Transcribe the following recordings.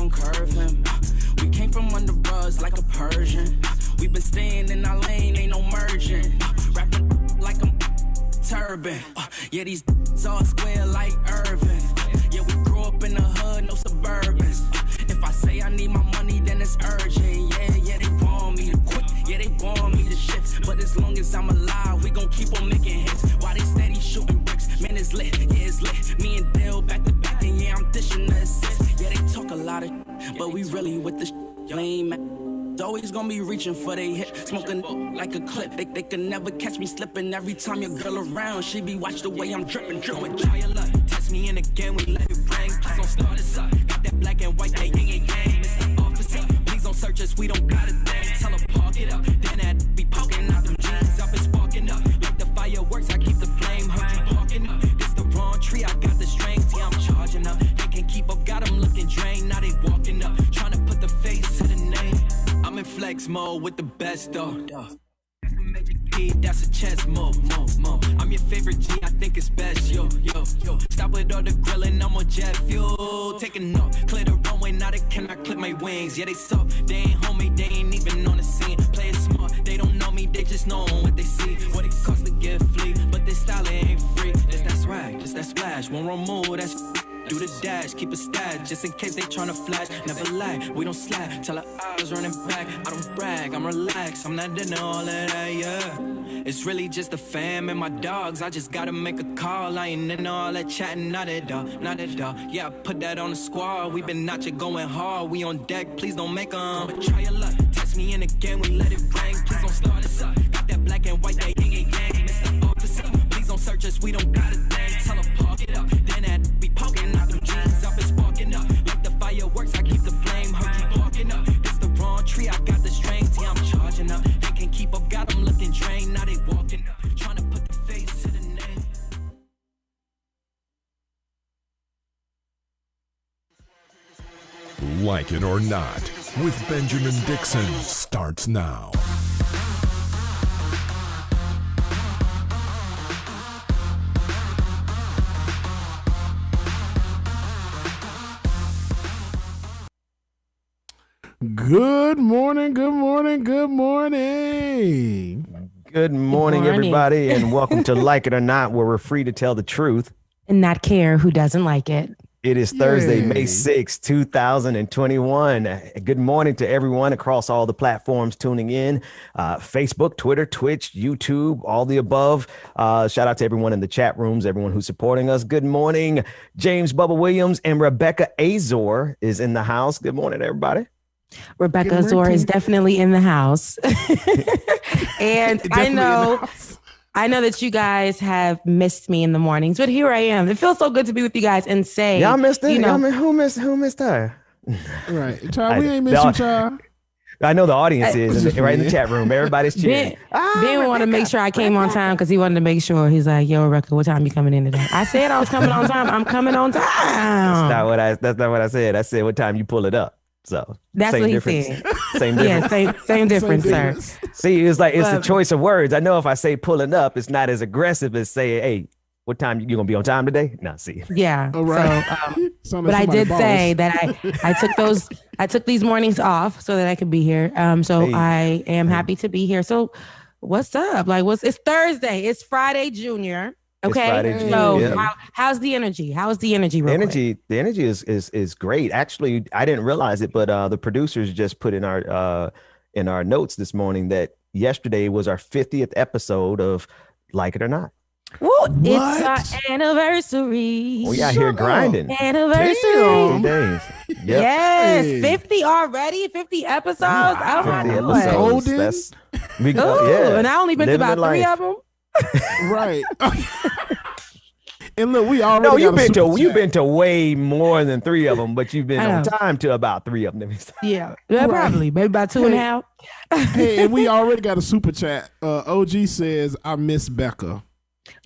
gon' curve him. We came from under rugs like a Persian. We been staying in our lane, ain't no merging. Rapping like I'm turban. Yeah, these all square like Irvin. Yeah, we grew up in the hood, no Suburbans. If I say I need my money, then it's urgent. Yeah, they want me to quit. Yeah, they want me to shift. But as long as I'm alive, we gon' keep on making hits. While they steady shooting bricks, man, it's lit. Yeah, it's lit. Me and Dale back to back, and yeah, I'm dishing the assist. Yeah, they talk a lot of but we really with this lame man. Always gonna be reaching for they hit, smoking like a clip. They can never catch me slipping. Every time your girl around, she be watch the way I'm dripping. Try your luck, test me in again, we let it rain. Please don't start us up. Got that black and white, that yang. Mr. Officer, please don't search us, we don't got a thing. Tell her park it up, then that be poking out them jeans up and sparking up. Like the fireworks, I keep the flame. Heard you barking up. This the wrong tree, I got the strings. Yeah, I'm charging up. They can't keep up, got them looking drained. Now they walking up, trying to put the face to the name. I'm in flex mode with the best though. That's a chess move. I'm your favorite G, I think it's best. Yo. Stop with all the grilling, I'm on jet fuel. Taking off, clear the runway, now they cannot clip my wings. Yeah, they soft, they ain't homemade, they ain't even on the scene. Play it smart, they don't know me, they just know what they see. What it costs to get flea, but this style it ain't free. It's that swag, it's that splash, one wrong move, that's do the dash, keep a stash, just in case they tryna flash. Never lie, we don't slack, tell her eyes running back. I don't brag, I'm relaxed, I'm not into all of that, yeah. It's really just the fam and my dogs, I just gotta make a call. I ain't into all that chatting, not at all. Yeah, I put that on the squad, we been out here going hard. We on deck, please don't make them. But try your luck, test me in again, we let it rain. Please don't start us up, got that black and white, that yang. Mr. Officer, please don't search us, we don't got a thing. Tell her park it up, then that be poking out them jeans up and sparking up. Like the fireworks, I keep the flame. Heard you barking up, this the wrong tree, I got the strings. Yeah, I'm charging up, they can't keep up, got them looking drained. Now they walking up, trying to put the face to the name. Like It or Not with Benjamin Dixon starts now. Good morning, everybody, and welcome to Like It or Not, where we're free to tell the truth and not care who doesn't like it. It is Thursday, May 6, 2021. Good morning to everyone across all the platforms tuning in. Facebook, Twitter, Twitch, YouTube, all the above. Shout out to everyone in the chat rooms, everyone who's supporting us. Good morning. James Bubba Williams and Rebecca Azor is in the house. Good morning, everybody. Rebecca Azor is definitely in the house. And I know that you guys have missed me in the mornings, but here I am. It feels so good to be with you guys and say, y'all missed it. Who missed her? Right. Child, we ain't missed you, child. I know the audience is right in the chat room. Everybody's cheering. Ben wanted to make sure I came on time because he wanted to make sure. He's like, yo, Rebecca, what time you coming in today? I said I was coming on time. I'm coming on time. That's not what I said. I said what time you pull it up. So that's what he difference. said. Same difference. Yeah, same difference, sir. See, it's the choice of words. I know if I say pulling up, it's not as aggressive as say, hey, what time you gonna be on time today? No, see. Yeah. All right. So, but I did say that I took these mornings off so that I could be here. I am happy to be here. So what's up? It's Thursday. It's Friday, Junior. Okay. So how's the energy? How's the energy? The energy is great. Actually, I didn't realize it, but the producers just put in our notes this morning that yesterday was our 50th episode of Like It or Not. Woo, it's our anniversary. We out here grinding. Anniversary. Days. Yep. Yes, 50 already, 50 episodes. Oh my God. That's and I only been to about 3 of them. Right. And look, we already you've been to way more than 3 of them, but you've been on time to about 3 of them. Yeah, probably maybe about 2.5. Hey, and we already got a super chat. OG says, I miss Becca.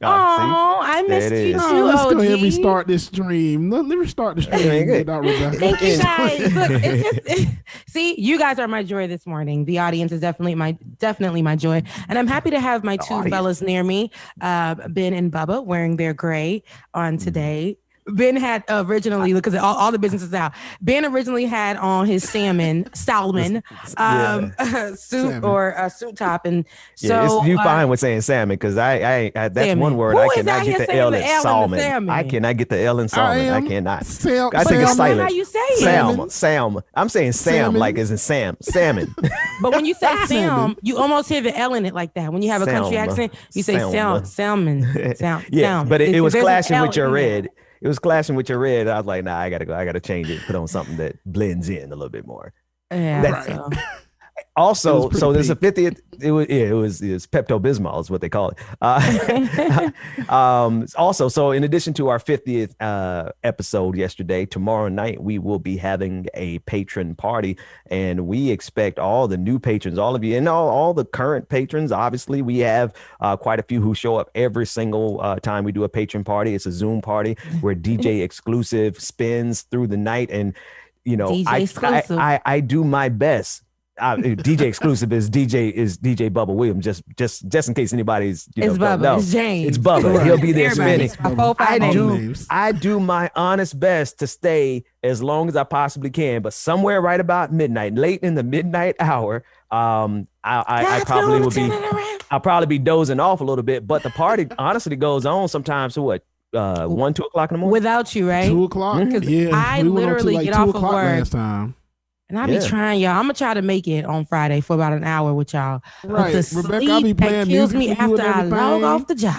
Oh, I missed you too. Let's go ahead and restart this stream. Let me restart the stream without Rebecca. Thank you guys. Look, see, you guys are my joy this morning. The audience is definitely my joy, and I'm happy to have my two fellas near me, Ben and Bubba, wearing their gray on today. Ben had originally, because all the businesses out. Ben originally had on his salmon suit or a suit top, and so you fine with saying salmon because I that's salmon. one word I cannot get the L in salmon. I cannot get the L in salmon. I cannot. I think it's silent. How you say it? Salmon. I'm saying Sam like as in salmon. But when you say Sam, you almost hear the L in it like that. When you have a country accent, you say salmon. Yeah, but it was clashing with your red. It was clashing with your red. I was like, nah, I gotta change it. Put on something that blends in a little bit more. Yeah. Also, so there's a 50th. It was Pepto-Bismol is what they call it. Also, so in addition to our 50th episode yesterday, tomorrow night we will be having a patron party, and we expect all the new patrons, all of you, and all the current patrons. Obviously, we have quite a few who show up every single time we do a patron party. It's a Zoom party where DJ exclusive spins through the night, and you know, I do my best. DJ exclusive is DJ Bubba Williams. Just in case anybody's it's Bubba. It's James. It's Bubba. He'll be there spinning. I do my honest best to stay as long as I possibly can, but somewhere right about midnight, late in the midnight hour, I probably will be. I'll probably be dozing off a little bit, but the party honestly goes on sometimes to 1, 2 o'clock in the morning. Without you, right? 2 o'clock. Yeah, I literally get off of work last time. And I be trying, y'all. I'm gonna try to make it on Friday for about an hour with y'all. Right, but the Rebecca, I'll be playing kills music me for you after I log off the job.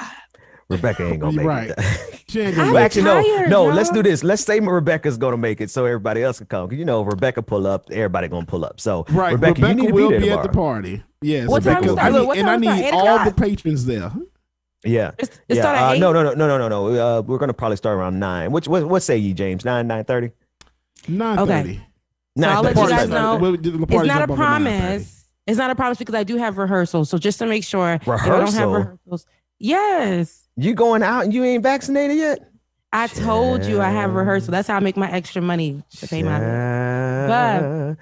Rebecca ain't gonna make it. She ain't gonna actually, no. Let's do this. Let's say Rebecca's gonna make it, so everybody else can come. You know, if Rebecca pull up, everybody gonna pull up. So Rebecca you need to will be at the party. Yes, what time is that? I need all the patrons there. Yeah. It's start at 8? No. We're gonna probably start around 9. What say you, James? 9:30? 9:30. Okay. So I'll let you guys know. It's not a promise. It's not a promise because I do have rehearsals. So just to make sure if I don't have rehearsals. Yes. You going out and you ain't vaccinated yet? I told you I have rehearsal. That's how I make my extra money to pay my bills. But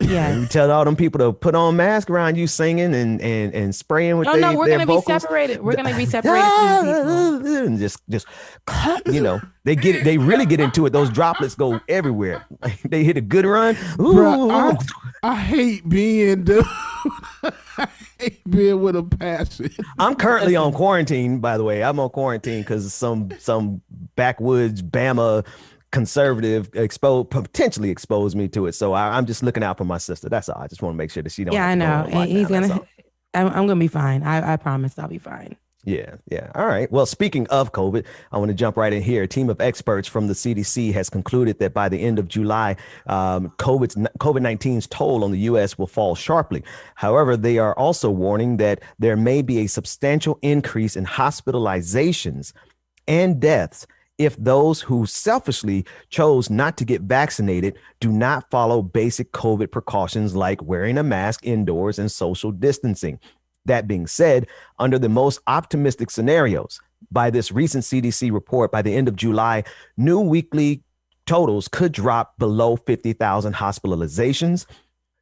yeah. You tell all them people to put on masks around you singing and spraying with No, we're gonna vocals. be separated. We're gonna be separated from people. And just you know, they get it, they really get into it. Those droplets go everywhere. They hit a good run. Bro, I hate being I hate being with a passion. I'm currently on quarantine, by the way. I'm on quarantine because some backwoods Bama conservative potentially exposed me to it. So I'm just looking out for my sister. That's all. I just want to make sure that she don't. Yeah, I know. And he's I'm gonna be fine. I promise I'll be fine. Yeah. All right. Well, speaking of COVID, I want to jump right in here. A team of experts from the CDC has concluded that by the end of July, COVID-19's toll on the U.S. will fall sharply. However, they are also warning that there may be a substantial increase in hospitalizations and deaths if those who selfishly chose not to get vaccinated do not follow basic COVID precautions like wearing a mask indoors and social distancing. That being said, under the most optimistic scenarios, by this recent CDC report, by the end of July, new weekly totals could drop below 50,000 hospitalizations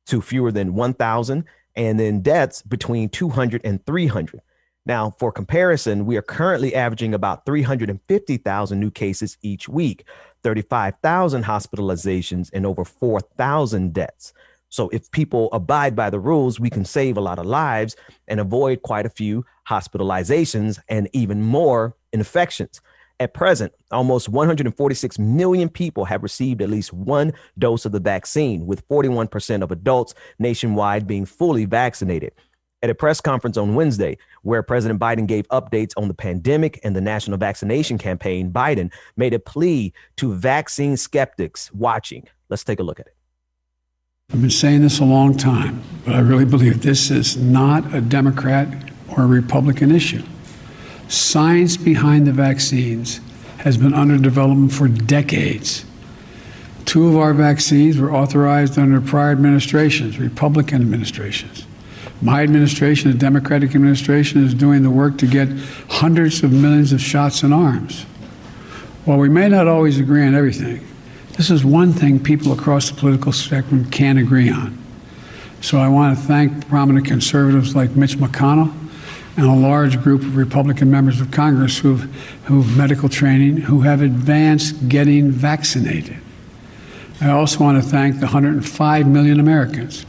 to fewer than 1,000, and then deaths between 200 and 300. Now, for comparison, we are currently averaging about 350,000 new cases each week, 35,000 hospitalizations, and over 4,000 deaths. So if people abide by the rules, we can save a lot of lives and avoid quite a few hospitalizations and even more infections. At present, almost 146 million people have received at least one dose of the vaccine, with 41% of adults nationwide being fully vaccinated. At a press conference on Wednesday, where President Biden gave updates on the pandemic and the national vaccination campaign, Biden made a plea to vaccine skeptics watching. Let's take a look at it. I've been saying this a long time, but I really believe this is not a Democrat or a Republican issue. Science behind the vaccines has been under development for decades. 2 of our vaccines were authorized under prior administrations, Republican administrations. My administration, the Democratic administration, is doing the work to get hundreds of millions of shots in arms. While we may not always agree on everything, this is one thing people across the political spectrum can agree on. So I want to thank prominent conservatives like Mitch McConnell and a large group of Republican members of Congress who've medical training, who have advanced getting vaccinated. I also want to thank the 105 million Americans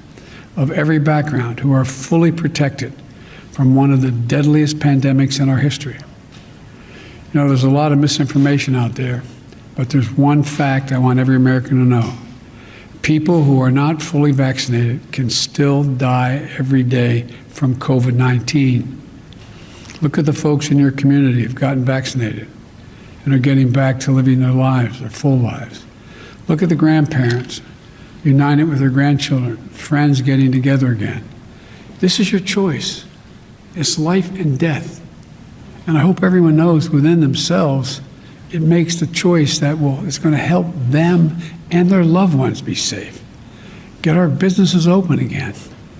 of every background who are fully protected from one of the deadliest pandemics in our history. You know, there's a lot of misinformation out there, but there's one fact I want every American to know. People who are not fully vaccinated can still die every day from COVID-19. Look at the folks in your community who've gotten vaccinated and are getting back to living their lives, their full lives. Look at the grandparents united with their grandchildren, friends getting together again. This is your choice. It's life and death. And I hope everyone knows within themselves, it makes the choice that it's going to help them and their loved ones be safe, get our businesses open again,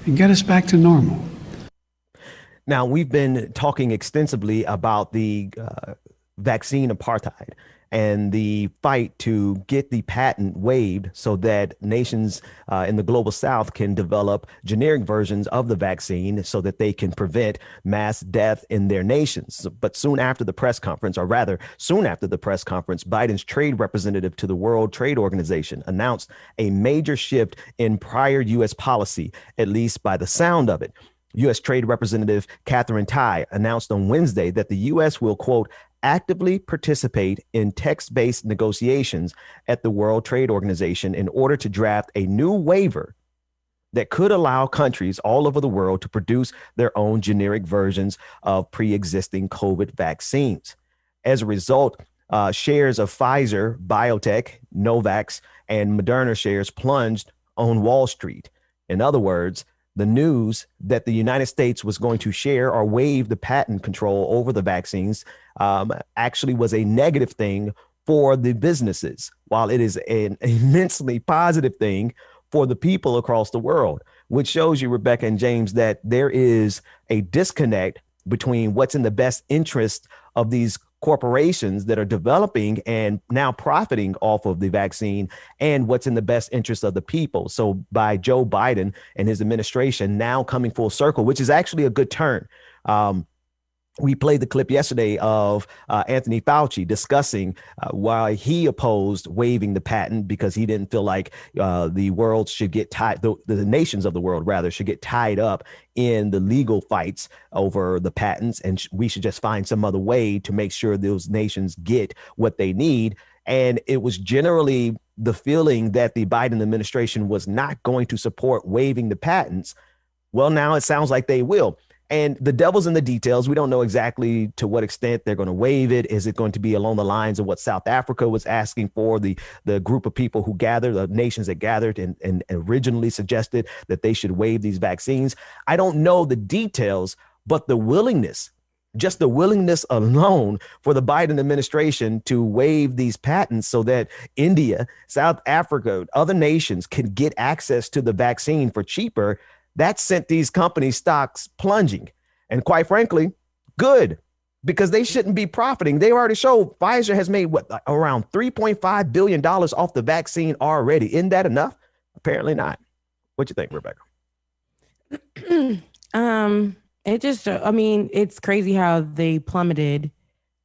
and get us back to normal. Now, we've been talking extensively about the vaccine apartheid and the fight to get the patent waived so that nations in the global south can develop generic versions of the vaccine so that they can prevent mass death in their nations. But soon after the press conference, Biden's trade representative to the World Trade Organization announced a major shift in prior U.S. policy, at least by the sound of it. U.S. Trade Representative Katherine Tai announced on Wednesday that the U.S. will, quote, actively participate in text-based negotiations at the World Trade Organization in order to draft a new waiver that could allow countries all over the world to produce their own generic versions of pre-existing COVID vaccines. As a result, shares of Pfizer, BioNTech, Novavax, and Moderna shares plunged on Wall Street. In other words, the news that the United States was going to share or waive the patent control over the vaccines actually was a negative thing for the businesses, while it is an immensely positive thing for the people across the world, which shows you, Rebecca and James, that there is a disconnect between what's in the best interest of these corporations that are developing and now profiting off of the vaccine and what's in the best interest of the people. So by Joe Biden and his administration now coming full circle, which is actually a good turn. We played the clip yesterday of Anthony Fauci discussing why he opposed waiving the patent, because he didn't feel like the world should get tied, the nations of the world rather should get tied up in the legal fights over the patents. And we should just find some other way to make sure those nations get what they need. And it was generally the feeling that the Biden administration was not going to support waiving the patents. Well, now it sounds like they will. And the devil's in the details. We don't know exactly to what extent they're going to waive it. Is it going to be along the lines of what South Africa was asking for, the group of people who gathered, the nations that gathered and originally suggested that they should waive these vaccines? I don't know the details, but the willingness, just the willingness alone for the Biden administration to waive these patents so that India, South Africa, other nations can get access to the vaccine for cheaper, that sent these companies' stocks plunging. And quite frankly, good, because they shouldn't be profiting. They already showed Pfizer has made around $3.5 billion off the vaccine already. Isn't that enough? Apparently not. What you think, Rebecca? It's crazy how they plummeted.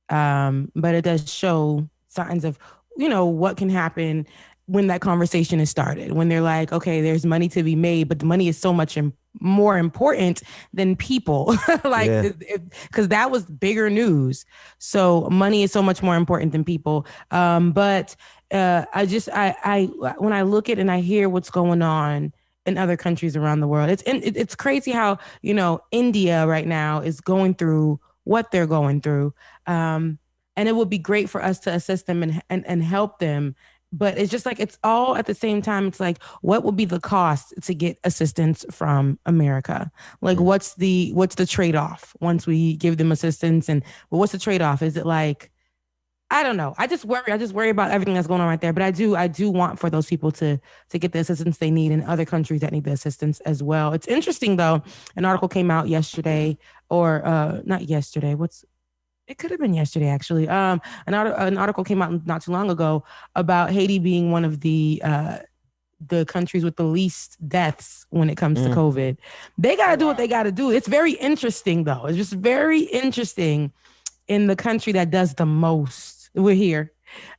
But it does show signs of, what can happen when that conversation is started, when they're like, okay, there's money to be made, but the money is so much more important than people, because that was bigger news. So money is so much more important than people. But when I look at and I hear what's going on in other countries around the world, it's crazy how, India right now is going through what they're going through. And it would be great for us to assist them and help them. But it's just like, it's all at the same time. It's like, what would be the cost to get assistance from America? Like, what's the trade-off once we give them assistance? And what's the trade-off? Is it like, I don't know. I just worry about everything that's going on right there. But I do want for those people to get the assistance they need in other countries that need the assistance as well. It's interesting, though. An article came out yesterday, or not yesterday. It could have been yesterday, actually. An article came out not too long ago about Haiti being one of the the countries with the least deaths when it comes to COVID. They got to do what they got to do. It's very interesting, though. It's just very interesting in the country that does the most. We're here.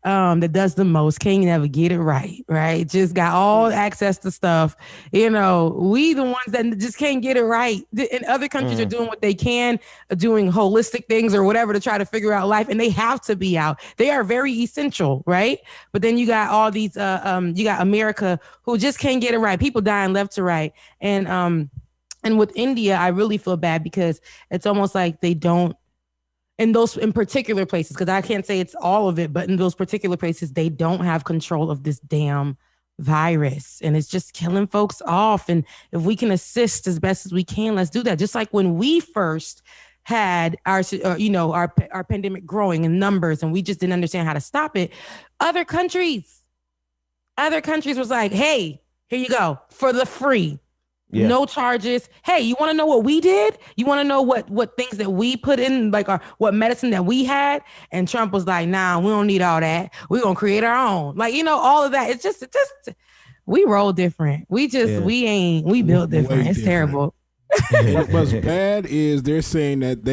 That does the most. Can't never get it right? Just got all access to stuff. We the ones that just can't get it right. And other countries are doing what they can, doing holistic things or whatever to try to figure out life, and they have to be out. They are very essential, right? But then you got all these, you got America who just can't get it right. People dying left to right, and with India, I really feel bad because it's almost like they don't. In particular places, because I can't say it's all of it, but in those particular places, they don't have control of this damn virus, and it's just killing folks off. And if we can assist as best as we can, let's do that. Just like when we first had our pandemic growing in numbers, and we just didn't understand how to stop it. Other countries was like, hey, here you go for the free. Yeah. No charges. Hey, you want to know what we did? You want to know what things that we put in, like what medicine that we had? And Trump was like, nah, we don't need all that. We're going to create our own. Like, all of that. It's just we roll different. We built different. It's terrible. What's bad is they're saying that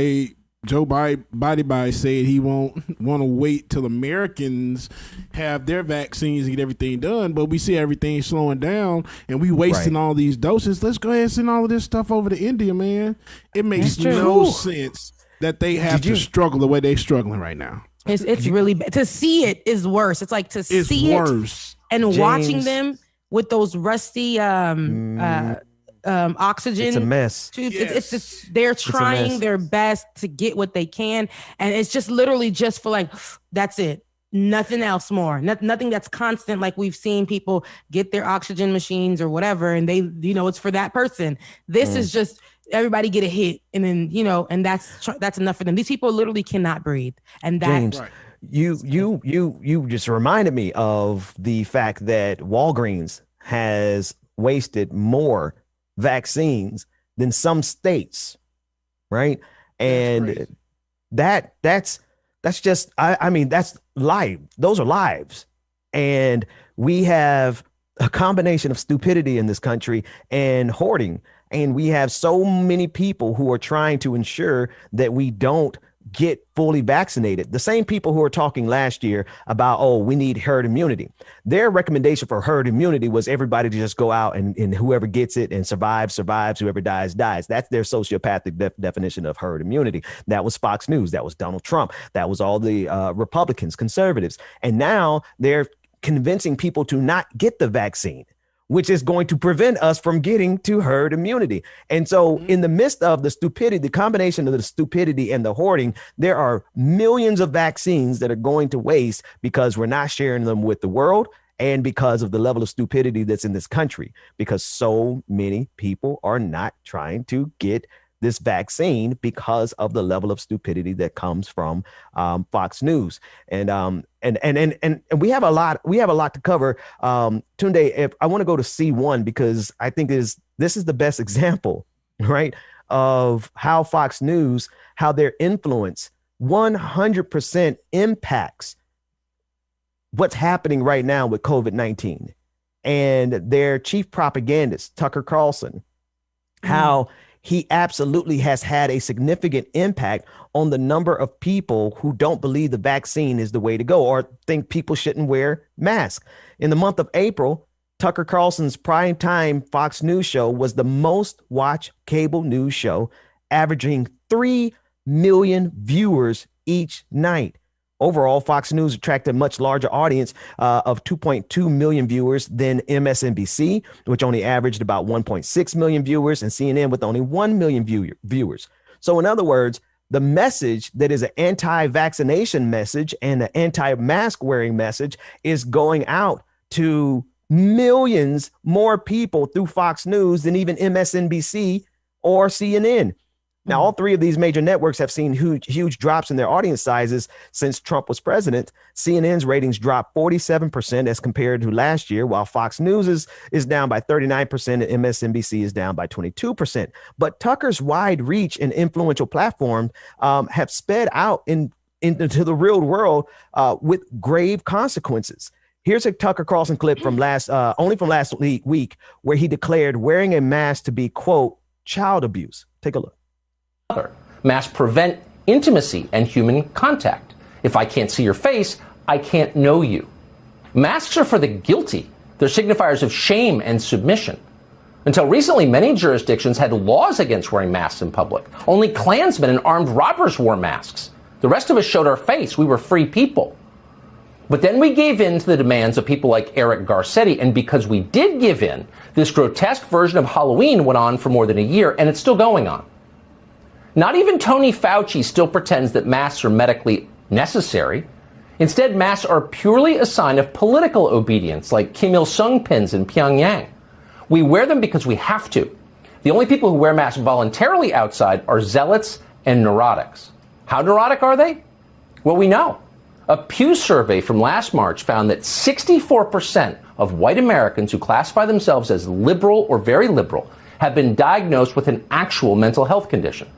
Joe Biden said he won't want to wait till Americans have their vaccines and get everything done, but we see everything slowing down and we wasting all these doses. Let's go ahead and send all of this stuff over to India, man. It makes no sense that they have to struggle the way they're struggling right now. It's really bad. To see it is worse. It's like it's see worse. It and watching them with those rusty oxygen. It's a mess. It's just, they're trying their best to get what they can, and it's just literally just for like, that's it, nothing else more, nothing that's constant. Like we've seen people get their oxygen machines or whatever, and they, it's for that person. This is just everybody get a hit, and then and that's enough for them. These people literally cannot breathe, and that. James, you just reminded me of the fact that Walgreens has wasted more vaccines than some states, right? And that's just I mean that's life. Those are lives, and we have a combination of stupidity in this country and hoarding, and we have so many people who are trying to ensure that we don't get fully vaccinated. The same people who were talking last year about, we need herd immunity. Their recommendation for herd immunity was everybody to just go out and whoever gets it and survives, whoever dies. That's their sociopathic definition of herd immunity. That was Fox News. That was Donald Trump. That was all the Republicans, conservatives. And now they're convincing people to not get the vaccine, which is going to prevent us from getting to herd immunity. And so in the midst of the stupidity, the combination of the stupidity and the hoarding, there are millions of vaccines that are going to waste because we're not sharing them with the world, and because of the level of stupidity that's in this country, because so many people are not trying to get this vaccine because of the level of stupidity that comes from Fox News. And we have a lot to cover. Tunde, if I want to go to C1, because I think this is the best example, right, of how Fox News, how their influence 100% impacts what's happening right now with COVID-19. And their chief propagandist, Tucker Carlson, how he absolutely has had a significant impact on the number of people who don't believe the vaccine is the way to go or think people shouldn't wear masks. In the month of April, Tucker Carlson's primetime Fox News show was the most watched cable news show, averaging 3 million viewers each night. Overall, Fox News attracted a much larger audience of 2.2 million viewers than MSNBC, which only averaged about 1.6 million viewers, and CNN with only 1 million viewers. So in other words, the message that is an anti-vaccination message and an anti-mask wearing message is going out to millions more people through Fox News than even MSNBC or CNN. Now, all three of these major networks have seen huge drops in their audience sizes since Trump was president. CNN's ratings dropped 47% as compared to last year, while Fox News is down by 39% and MSNBC is down by 22%. But Tucker's wide reach and influential platform have sped out into the real world with grave consequences. Here's a Tucker Carlson clip from last week, where he declared wearing a mask to be, quote, child abuse. Take a look. Masks prevent intimacy and human contact. If I can't see your face, I can't know you. Masks are for the guilty. They're signifiers of shame and submission. Until recently, many jurisdictions had laws against wearing masks in public. Only Klansmen and armed robbers wore masks. The rest of us showed our face. We were free people. But then we gave in to the demands of people like Eric Garcetti, and because we did give in, this grotesque version of Halloween went on for more than a year, and it's still going on. Not even Tony Fauci still pretends that masks are medically necessary. Instead, masks are purely a sign of political obedience, like Kim Il-sung pins in Pyongyang. We wear them because we have to. The only people who wear masks voluntarily outside are zealots and neurotics. How neurotic are they? Well, we know. A Pew survey from last March found that 64% of white Americans who classify themselves as liberal or very liberal have been diagnosed with an actual mental health condition.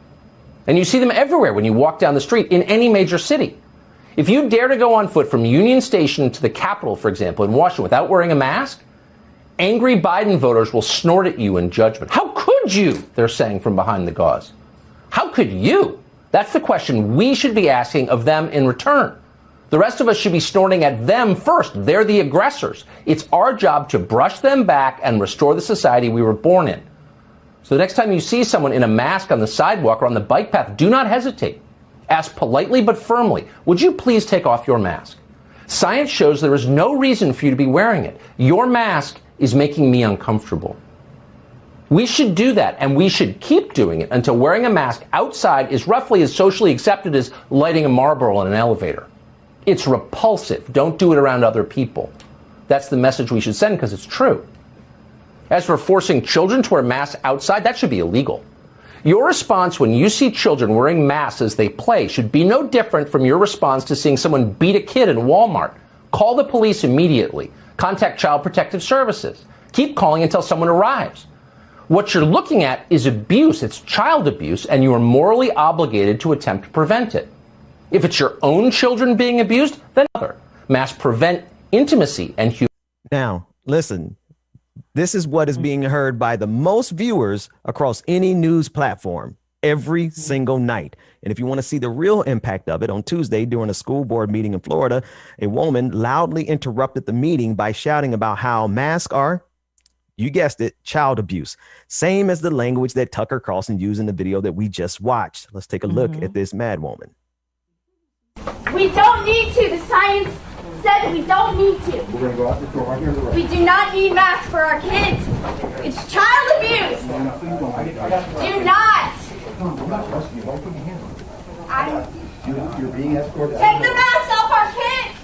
And you see them everywhere when you walk down the street in any major city. If you dare to go on foot from Union Station to the Capitol, for example, in Washington without wearing a mask, angry Biden voters will snort at you in judgment. How could you? They're saying from behind the gauze. How could you? That's the question we should be asking of them in return. The rest of us should be snorting at them first. They're the aggressors. It's our job to brush them back and restore the society we were born in. So the next time you see someone in a mask on the sidewalk or on the bike path, do not hesitate. Ask politely but firmly, would you please take off your mask? Science shows there is no reason for you to be wearing it. Your mask is making me uncomfortable. We should do that, and we should keep doing it until wearing a mask outside is roughly as socially accepted as lighting a Marlboro in an elevator. It's repulsive. Don't do it around other people. That's the message we should send because it's true. As for forcing children to wear masks outside, that should be illegal. Your response when you see children wearing masks as they play should be no different from your response to seeing someone beat a kid in Walmart. Call the police immediately. Contact Child Protective Services. Keep calling until someone arrives. What you're looking at is abuse. It's child abuse, and you are morally obligated to attempt to prevent it. If it's your own children being abused, then other. Masks prevent intimacy and human. Now, listen, this is what is being heard by the most viewers across any news platform every single night. And if you want to see the real impact of it, on Tuesday during a school board meeting in Florida, a woman loudly interrupted the meeting by shouting about how masks are, you guessed it, child abuse. Same as the language that Tucker Carlson used in the video that we just watched. Let's take a look at this mad woman. We don't need to. The science said we don't need to. We're going to go out the door right here to the right. We do not need masks for our kids. It's child abuse. Do not. You're being escorted. Take the masks off our kids.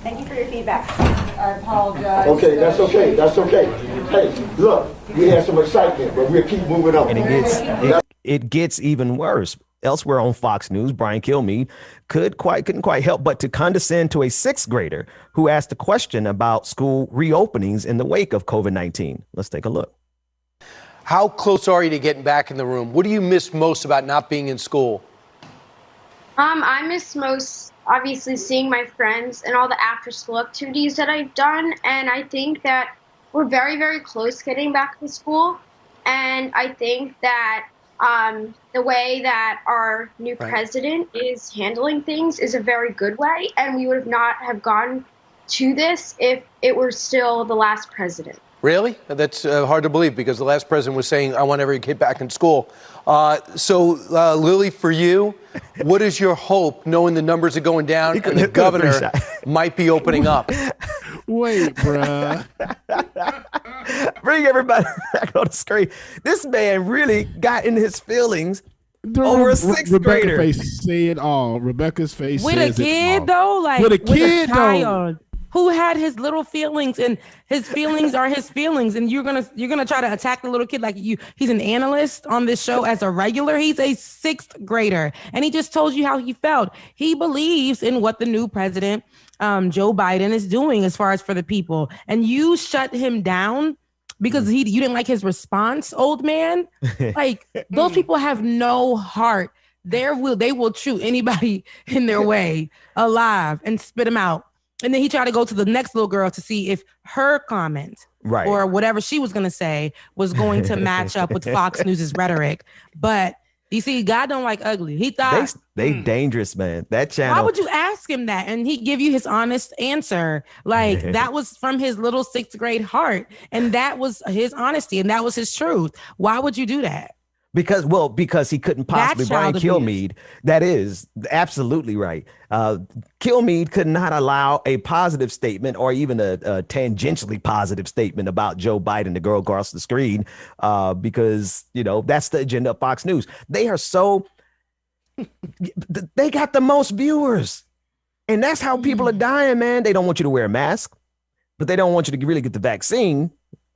Thank you for your feedback. I apologize. Okay, that's okay. That's okay. Hey, look, we had some excitement, but we'll keep moving on. And it gets even worse. Elsewhere on Fox News, Brian Kilmeade couldn't quite help but to condescend to a sixth grader who asked a question about school reopenings in the wake of COVID-19. Let's take a look. How close are you to getting back in the room? What do you miss most about not being in school? I miss most, obviously, seeing my friends and all the after-school activities that I've done. And I think that we're very, very close getting back to school. And I think that the way that our new president is handling things is a very good way, and we would not have gone to this if it were still the last president. Really? That's hard to believe because the last president was saying, I want every kid back in school. So, Lily, for you, what is your hope knowing the numbers are going down and the governor might be opening up? Wait, bruh. Bring everybody back on the screen. This man really got in his feelings over a sixth grader. Rebecca's face say it all. Rebecca's face with says a kid, it all. though, like with a kid, child who had his little feelings, and his feelings are his feelings, and you're gonna try to attack the little kid like he's an analyst on this show as a regular. He's a sixth grader, and he just told you how he felt. He believes in what the new president, Joe Biden, is doing as far as for the people, and you shut him down because you didn't like his response, old man. Like, those people have no heart. They will shoot anybody in their way alive and spit them out. And then he tried to go to the next little girl to see if her comment or whatever she was going to say was going to match up with Fox News's rhetoric. But you see, God don't like ugly. He thought they dangerous, man. That channel. Why would you ask him that? And he give you his honest answer. Like that was from his little 6th grade heart. And that was his honesty. And that was his truth. Why would you do that? Because he couldn't possibly, Brian Kilmeade. That is absolutely right. Kilmeade could not allow a positive statement or even a tangentially positive statement about Joe Biden to go across the screen because, that's the agenda of Fox News. They are they got the most viewers. And that's how people are dying, man. They don't want you to wear a mask, but they don't want you to really get the vaccine,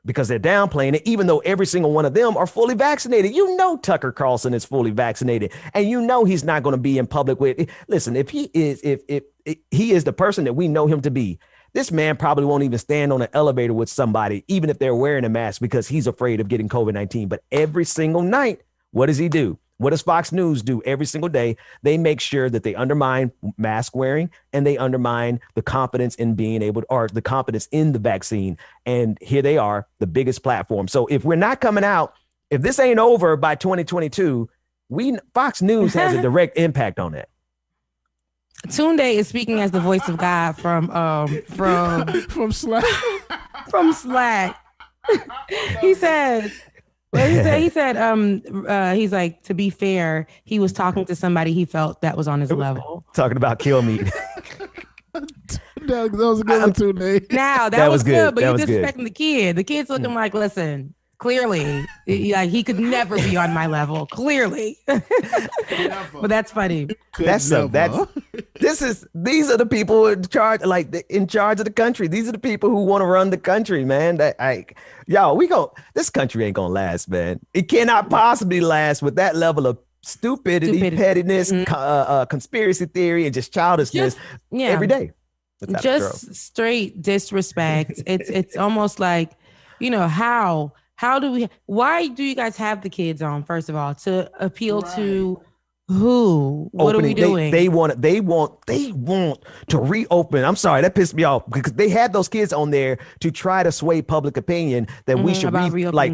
because they're downplaying it, even though every single one of them are fully vaccinated. Tucker Carlson is fully vaccinated, and he's not going to be in public with. Listen, if he is the person that we know him to be, this man probably won't even stand on an elevator with somebody, even if they're wearing a mask, because he's afraid of getting COVID-19. But every single night, what does he do? What does Fox News do every single day? They make sure that they undermine mask wearing and they undermine the confidence in the confidence in the vaccine. And here they are, the biggest platform. So if we're not coming out, if this ain't over by 2022, Fox News has a direct impact on that. Tunde is speaking as the voice of God from Slack. From Slack. He said. Well, he said, he's like, to be fair, he was talking to somebody he felt that was on his level. Talking about Kilmeade. That was a good one too, Nate. Now, that was good, but you're disrespecting the kid. The kid's looking like, listen, clearly, he could never be on my level. Clearly. But that's funny. These are the people in charge, in charge of the country. These are the people who want to run the country, man. This country ain't gonna last, man. It cannot possibly last with that level of stupidity. Pettiness, conspiracy theory, and just childishness every day. Just straight disrespect. It's almost like, why do you guys have the kids on, first of all, to appeal to who? What are we doing? They want to reopen. I'm sorry, that pissed me off, because they had those kids on there to try to sway public opinion that we should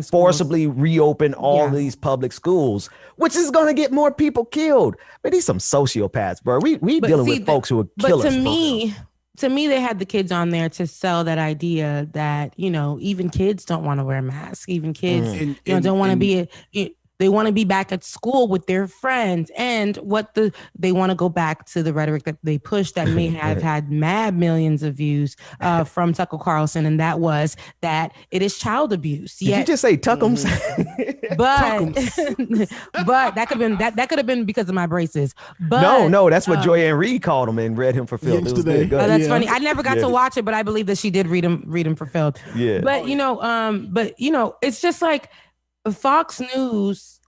forcibly reopen all these public schools, which is going to get more people killed. But these some sociopaths, bro. We dealing with folks who are killers. To me, they had the kids on there to sell that idea that, even kids don't want to wear masks. Even kids don't want to be they want to be back at school with their friends, and they want to go back to the rhetoric that they pushed that may have had mad millions of views from Tucker Carlson, and that was that it is child abuse. Did you just say Tuckums? But that could have been because of my braces. But no, that's what Joy-Ann Reid called him and read him for Phil. That's funny. I never got to watch it, but I believe that she did read him for Phil. Yeah. But it's just like Fox News,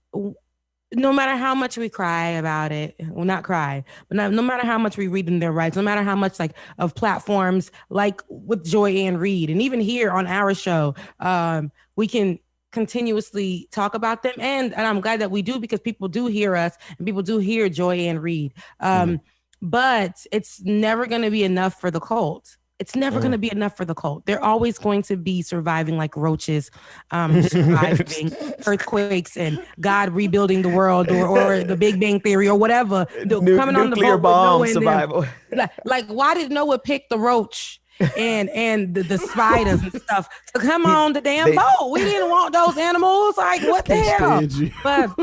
no matter how much we cry about it, well, not cry, but no matter how much we read in their rights, no matter how much of platforms like with Joy-Ann Reid, and even here on our show, we can continuously talk about them. And I'm glad that we do, because people do hear us and people do hear Joy-Ann Reid. But it's never going to be enough for the cult. It's never going to be enough for the cult. They're always going to be surviving like roaches, surviving earthquakes and God rebuilding the world, or the Big Bang Theory, or whatever. Coming on the boat bomb survival. Like, why did Noah pick the roach and the spiders and stuff to come on the damn boat? We didn't want those animals. Like, what the hell?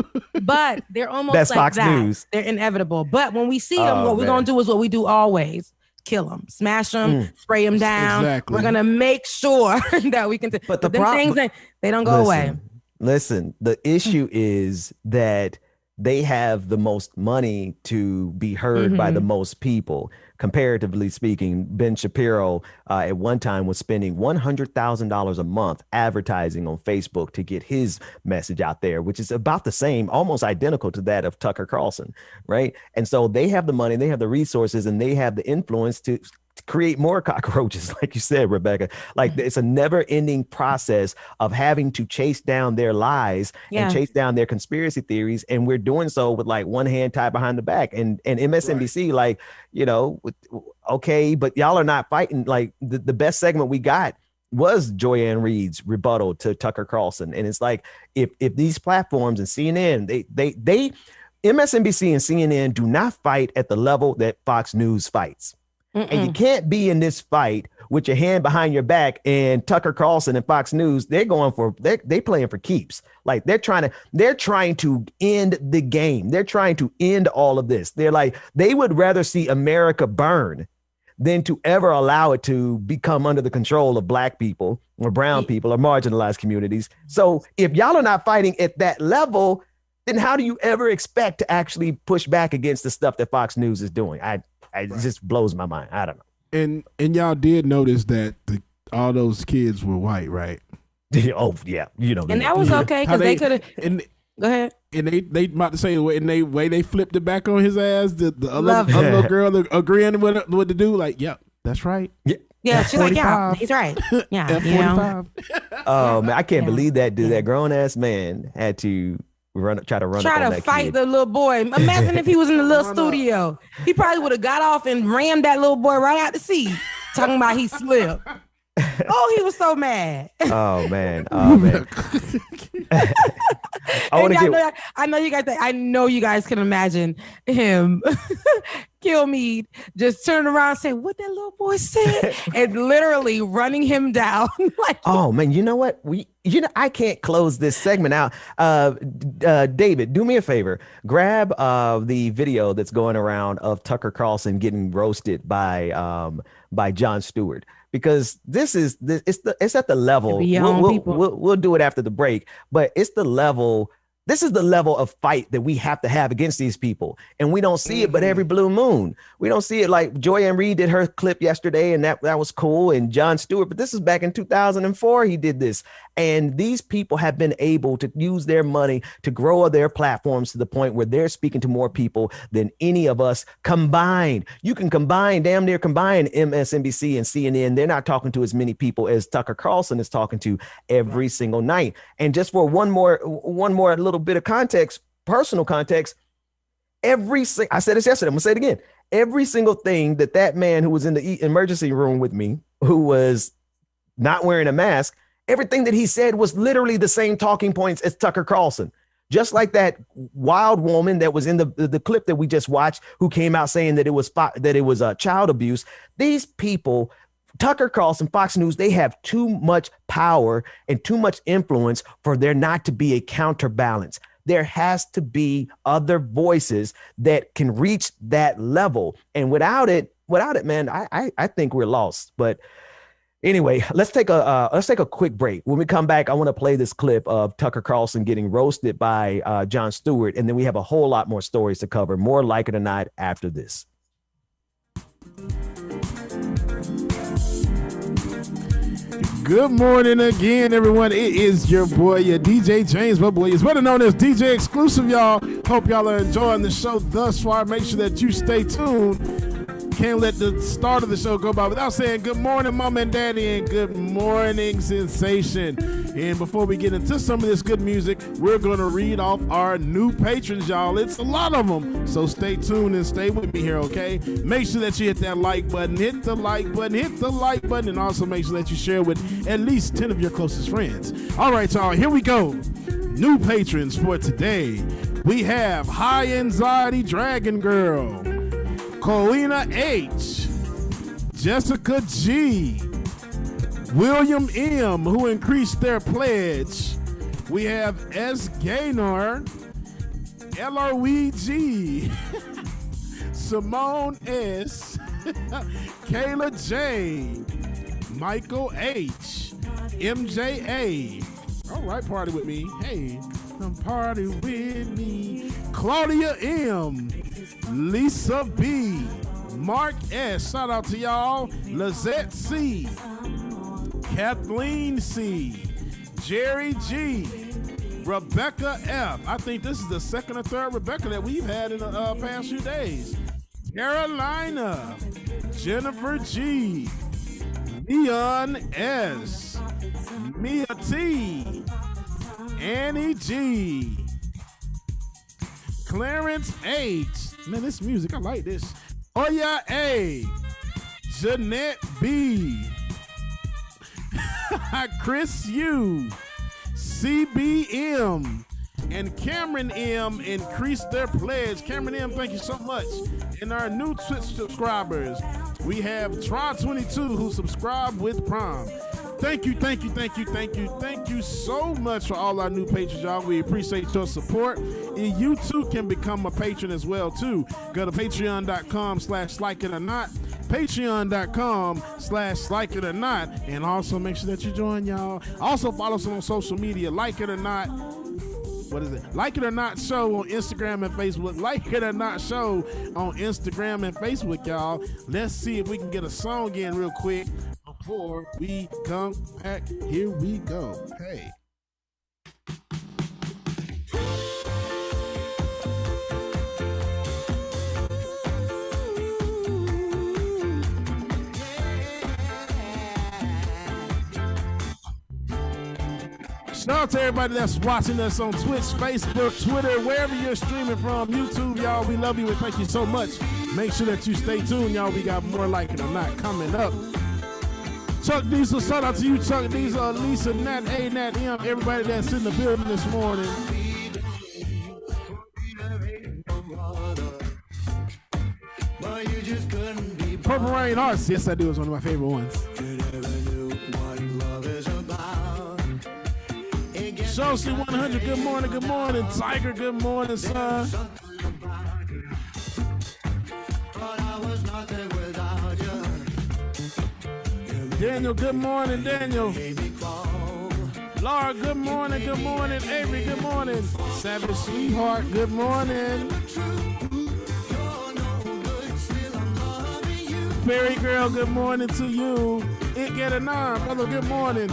But they're almost That's like Fox that. News. They're inevitable. But when we see them, what we're going to do is what we do always. Kill them, smash them, spray them down. Exactly. We're going to make sure that we can. But the things, they don't go away. Listen, the issue is that they have the most money to be heard by the most people. Comparatively speaking, Ben Shapiro at one time was spending $100,000 a month advertising on Facebook to get his message out there, which is about the same, almost identical to that of Tucker Carlson, right? And so they have the money, they have the resources, and they have the influence to create more cockroaches, like you said, Rebecca. Like it's a never-ending process of having to chase down their lies and chase down their conspiracy theories, and we're doing so with like one hand tied behind the back. And MSNBC, like, you know, okay, but y'all are not fighting. Like the best segment we got was Joy-Ann Reid's rebuttal to Tucker Carlson, and it's like if these platforms and CNN, they MSNBC and CNN do not fight at the level that Fox News fights. And you can't be in this fight with your hand behind your back, and Tucker Carlson and Fox News, they're playing for keeps. Like they're trying to end the game. They're trying to end all of this. They're like, they would rather see America burn than to ever allow it to become under the control of Black people or brown people or marginalized communities. So if y'all are not fighting at that level, then how do you ever expect to actually push back against the stuff that Fox News is doing? It just blows my mind. I don't know. And y'all did notice that all those kids were white, right? Oh yeah, you know. And that was okay because they could have. Go ahead. And they about to say in the way they flipped it back on his ass. The other little girl agreeing with what to do. Like, yep, that's right. Yeah, she's like, yeah, he's right. Yeah, F-45. Oh man, I can't believe that dude. That grown ass man had to try to fight the little boy. Imagine if he was in the little studio. He probably would have got off and rammed that little boy right out the seat, talking about he slipped. Oh, he was so mad. Oh man. I know you guys can imagine him, Kilmeade, just turning around and saying what that little boy said and literally running him down. Like, oh man, you know what? I can't close this segment out. David, do me a favor. Grab the video that's going around of Tucker Carlson getting roasted by Jon Stewart. Because it's at the level. We'll do it after the break, but it's the level. This is the level of fight that we have to have against these people. And we don't see it, but every blue moon. We don't see it like Joy-Ann Reid did her clip yesterday, and that was cool. And Jon Stewart, but this is back in 2004 he did this. And these people have been able to use their money to grow their platforms to the point where they're speaking to more people than any of us combined. You can damn near combine MSNBC and CNN. They're not talking to as many people as Tucker Carlson is talking to every single night. And just for one more little bit of context, personal context, I said this yesterday, I'm gonna say it again. Every single thing that man who was in the emergency room with me, who was not wearing a mask, everything that he said was literally the same talking points as Tucker Carlson. Just like that wild woman that was in the clip that we just watched, who came out saying that it was child abuse. These people, Tucker Carlson, Fox News, they have too much power and too much influence for there not to be a counterbalance. There has to be other voices that can reach that level. And without it, man, I think we're lost. But anyway, let's take a quick break. When we come back, I want to play this clip of Tucker Carlson getting roasted by Jon Stewart, and then we have a whole lot more stories to cover. More Like It or Not after this. Good morning again, everyone. It is your boy, your DJ James, my boy. It's better known as DJ Exclusive, y'all. Hope y'all are enjoying the show thus far. Make sure that you stay tuned. Can't let the start of the show go by without saying good morning, Mom and Daddy, and good morning, Sensation. And before we get into some of this good music, we're going to read off our new patrons, y'all. It's a lot of them. So stay tuned and stay with me here, okay? Make sure that you hit that like button, hit the like button, and also make sure that you share with at least 10 of your closest friends. All right, y'all, here we go. New patrons for today. We have High Anxiety Dragon Girl, Colina H, Jessica G, William M, who increased their pledge. We have S. Gaynor, LOEG, Simone S, Kayla J, Michael H, MJA. All right, party with me. Hey, come party with me. Claudia M, Lisa B, Mark S, shout out to y'all. Lizette C, Kathleen C, Jerry G, Rebecca F. I think this is the second or third Rebecca that we've had in the past few days. Carolina, Jennifer G, Leon S, Mia T, Annie G, Clarence H. Man, this music, I like this. Oya A, Jeanette B, Chris U, CBM, and Cameron M increased their pledge. Cameron M, thank you so much. And our new Twitch subscribers, we have Try22 who subscribed with Prime. Thank you so much for all our new patrons, y'all. We appreciate your support. And you too can become a patron as well too. Go to patreon.com/likeItOrNot, patreon.com/likeItOrNot, and also make sure that you join, y'all. Also follow us on social media, Like It or Not. What is it? Like It or Not Show on Instagram and Facebook. Like It or Not Show on Instagram and Facebook, y'all. Let's see if we can get a song in real quick before we come back. Here we go. Hey. Shout out to everybody that's watching us on Twitch, Facebook, Twitter, wherever you're streaming from, YouTube, y'all. We love you and thank you so much. Make sure that you stay tuned, y'all. We got more Like It or Not coming up. Chuck Diesel, shout out to you, Chuck Diesel, Lisa, Nat A, Nat M, everybody that's in the building this morning. Purple Rain Hearts, yes I do, it's one of my favorite ones. Josie 100, good morning, good morning. Tiger, good morning, son. Daniel, good morning, Daniel. Laura, good morning, good morning. Avery, good morning. Savage Sweetheart, good morning. Fairy Girl, good morning to you. It Get a 9, brother, good morning.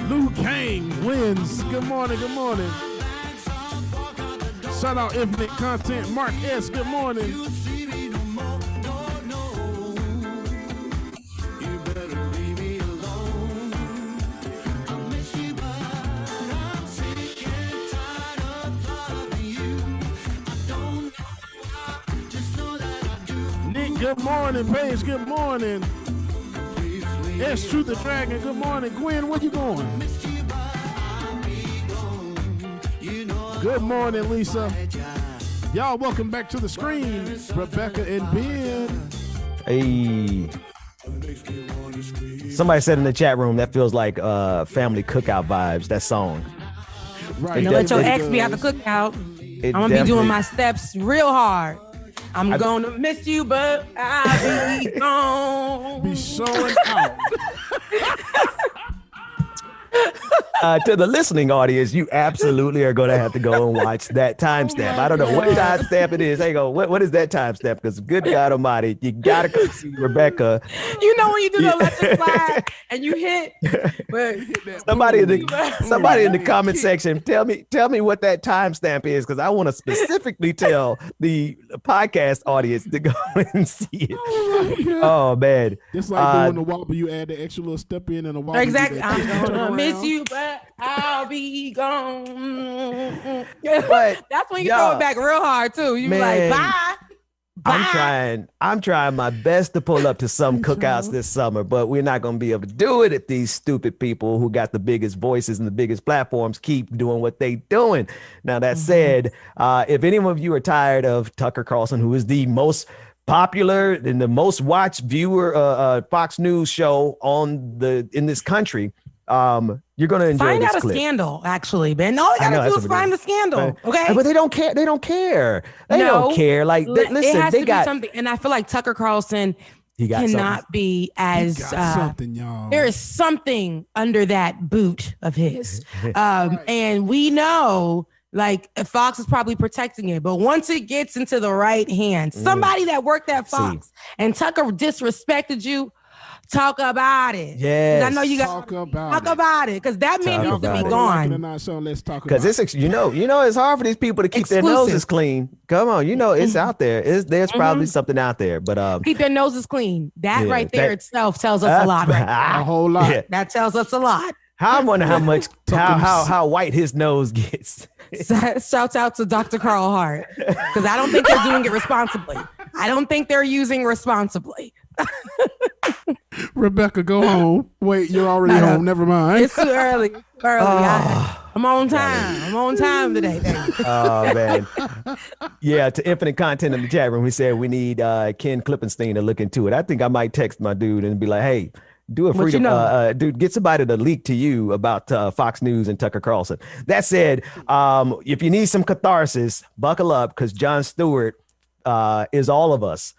Lou Kane wins. Good morning, good morning. Shout out Infinite Content. Mark S, good morning. Nick, good morning. Paige, good morning. Yes, Truth the Dragon, good morning. Gwen, where you going? Good morning, Lisa. Y'all, welcome back to the screen. Rebecca and Ben. Hey. Somebody said in the chat room that feels like family cookout vibes, that song. Right. Let your ex be at the cookout. I'm going to be doing my steps real hard. I'm gonna miss you, but I'll be gone. Be showing out. To the listening audience, you absolutely are going to have to go and watch that timestamp. I don't know what timestamp it is. Hey, go. What is that timestamp? Because good God Almighty, you gotta come see Rebecca. You know when you do the electric slide and you hit, but somebody in the comment section, tell me what that timestamp is, because I want to specifically tell the podcast audience to go and see it. Oh man, it's like doing the wobble. You add the extra little step in and a wobble. Exactly. I'm gonna miss you, but I'll be gone. But that's when you throw it back real hard too. You like bye. I'm trying my best to pull up to some cookouts this summer, but we're not going to be able to do it if these stupid people who got the biggest voices and the biggest platforms keep doing what they doing. Now, that said, if any of you are tired of Tucker Carlson, who is the most popular and the most watched viewer Fox News show in this country, you're going to enjoy find this out clip. A scandal, actually, Ben. All you got to do is find the scandal, okay? But they don't care. They don't care. They don't care. Like, listen, it has they to got be something. And I feel like Tucker Carlson cannot be as something, y'all. There is something under that boot of his, and we know. Like Fox is probably protecting it, but once it gets into the right hands, somebody that worked at Fox and Tucker disrespected you, talk about it. Yes. I know you got talk talk about it because that man needs to be Like it or gone. not, so let's talk Because about it's, you know, it's hard for these people to keep their noses clean. Come on, you know, it's out there. There's probably something out there, but keep their noses clean. That Yeah, right there that- itself tells us a lot. Right? a whole lot. Yeah. That tells us a lot. I wonder how much how white his nose gets. Shouts out to Dr. Carl Hart because I don't think they're doing it responsibly. I don't think they're using responsibly. Rebecca, go home. Wait, you're already home. Never mind. It's too early. I'm on time. I'm on time today. Oh man, yeah. To infinite content in the chat room, we said we need Ken Klippenstein to look into it. I think I might text my dude and be like, hey. Do a freedom, dude. Get somebody to leak to you about Fox News and Tucker Carlson. That said, if you need some catharsis, buckle up because Jon Stewart is all of us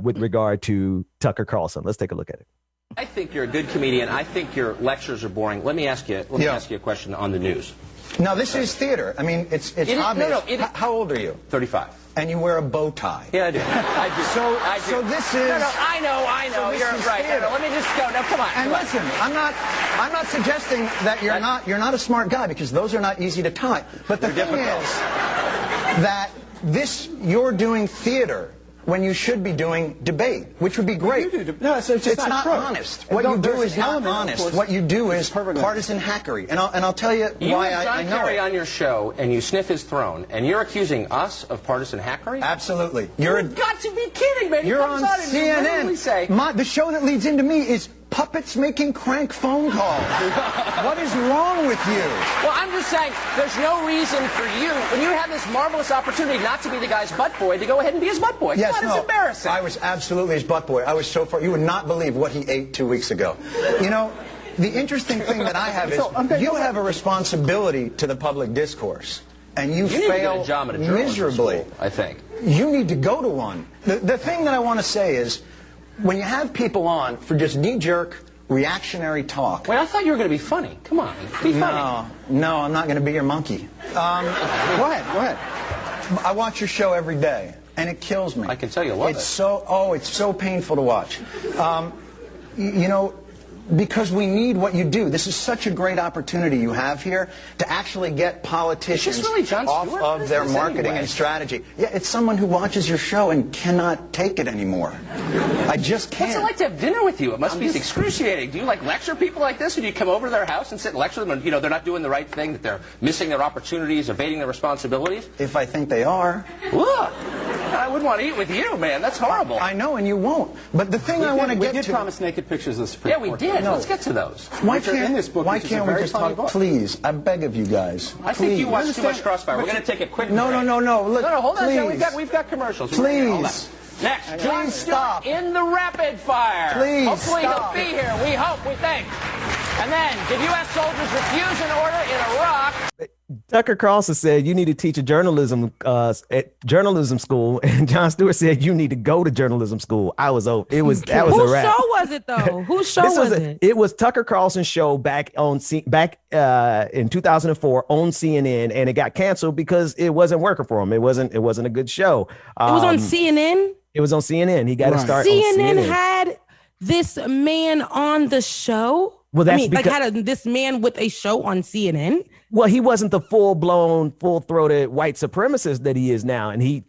with regard to Tucker Carlson. Let's take a look at it. I think you're a good comedian. I think your lectures are boring. Let me ask you a question on the news. Now, this is theater. I mean, it's obvious. How old are you? 35. And you wear a bow tie. Yeah, I do. I do. So this is. No, I know. So You're right. No, let me just go. No, come on. And listen, I'm not suggesting that you're not a smart guy because those are not easy to tie. But the thing is that you're doing theater when you should be doing debate, which would be great. No, it's not honest. What you do is not honest. What you do is partisan hackery. And I'll tell you why I know it. Kerry on your show, and you sniff his throne, and you're accusing us of partisan hackery? Absolutely. You've got to be kidding, man. You're on CNN. The show that leads into me is puppets making crank phone calls. What is wrong with you? Well, I'm just saying, there's no reason for you, when you have this marvelous opportunity not to be the guy's butt boy, to go ahead and be his butt boy. Yes, It's embarrassing. I was absolutely his butt boy. I was so far. You would not believe what he ate 2 weeks ago. You know, the interesting thing that I have is you have a responsibility to the public discourse. And you fail miserably. School, I think. You need to go to one. The thing that I want to say is, when you have people on for just knee-jerk, reactionary talk. Wait, I thought you were going to be funny. Come on, be funny. No, I'm not going to be your monkey. Go ahead. I watch your show every day, and it kills me. I can tell you love it. It's so painful to watch. You know, because we need what you do. This is such a great opportunity you have here to actually get politicians off of their marketing and strategy. Yeah, it's someone who watches your show and cannot take it anymore. I just can't. What's it like to have dinner with you? It must be excruciating. Do you like lecture people like this? Or do you come over to their house and sit and lecture them and, you know, they're not doing the right thing, that they're missing their opportunities, evading their responsibilities? If I think they are. Look, I wouldn't want to eat with you, man. That's horrible. I know, and you won't. But the thing I want to get to... We did promise naked pictures of the Supreme Court. Yeah, we did. No. Let's get to those. Why can't we just talk? Please, I beg of you guys. I think you watch too much Crossfire. We're going to take a quick break. No. Look, hold on. please. We've got commercials. Please. Next, Please stop. In the rapid fire. Please Hopefully stop. he'll be here. We hope. We think. And then, did U.S. soldiers refuse an order in Iraq? Tucker Carlson said you need to teach a journalism at journalism school, and Jon Stewart said you need to go to journalism school. That was a wrap. Whose show was it though? Whose show was it? It was Tucker Carlson's show back in 2004 on CNN, and it got canceled because it wasn't working for him. It wasn't a good show. It was on CNN. It was on CNN. He got to start. CNN had this man on the show. Well, that's because this man with a show on CNN. Well, he wasn't the full-blown, full-throated white supremacist that he is now, and he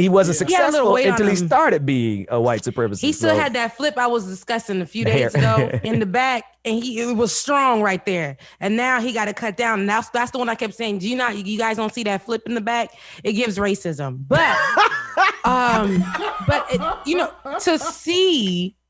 wasn't successful until he started being a white supremacist. He still had that flip I was discussing a few days ago in the back, and it was strong right there. And now he got to cut down. And that's the one I kept saying. You guys don't see that flip in the back? It gives racism, but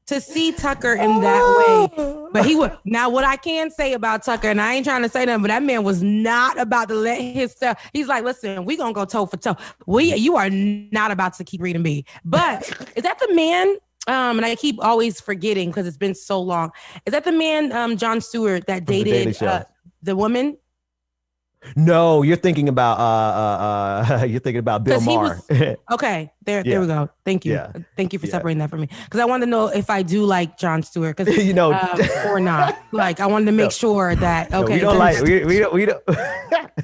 to see Tucker in that way, but he would. Now, what I can say about Tucker, and I ain't trying to say that, but that man was not about to let his stuff. He's like, listen, we gonna go toe for toe. You are not about to keep reading me. But is that the man? And I keep always forgetting because it's been so long. Is that the man, Jon Stewart, that dated the woman? No, you're thinking about Bill Maher. Okay, there we go. Thank you. Yeah. Thank you for separating that from me. Because I wanted to know if I do like Jon Stewart, because or not. Like I wanted to make sure that we don't.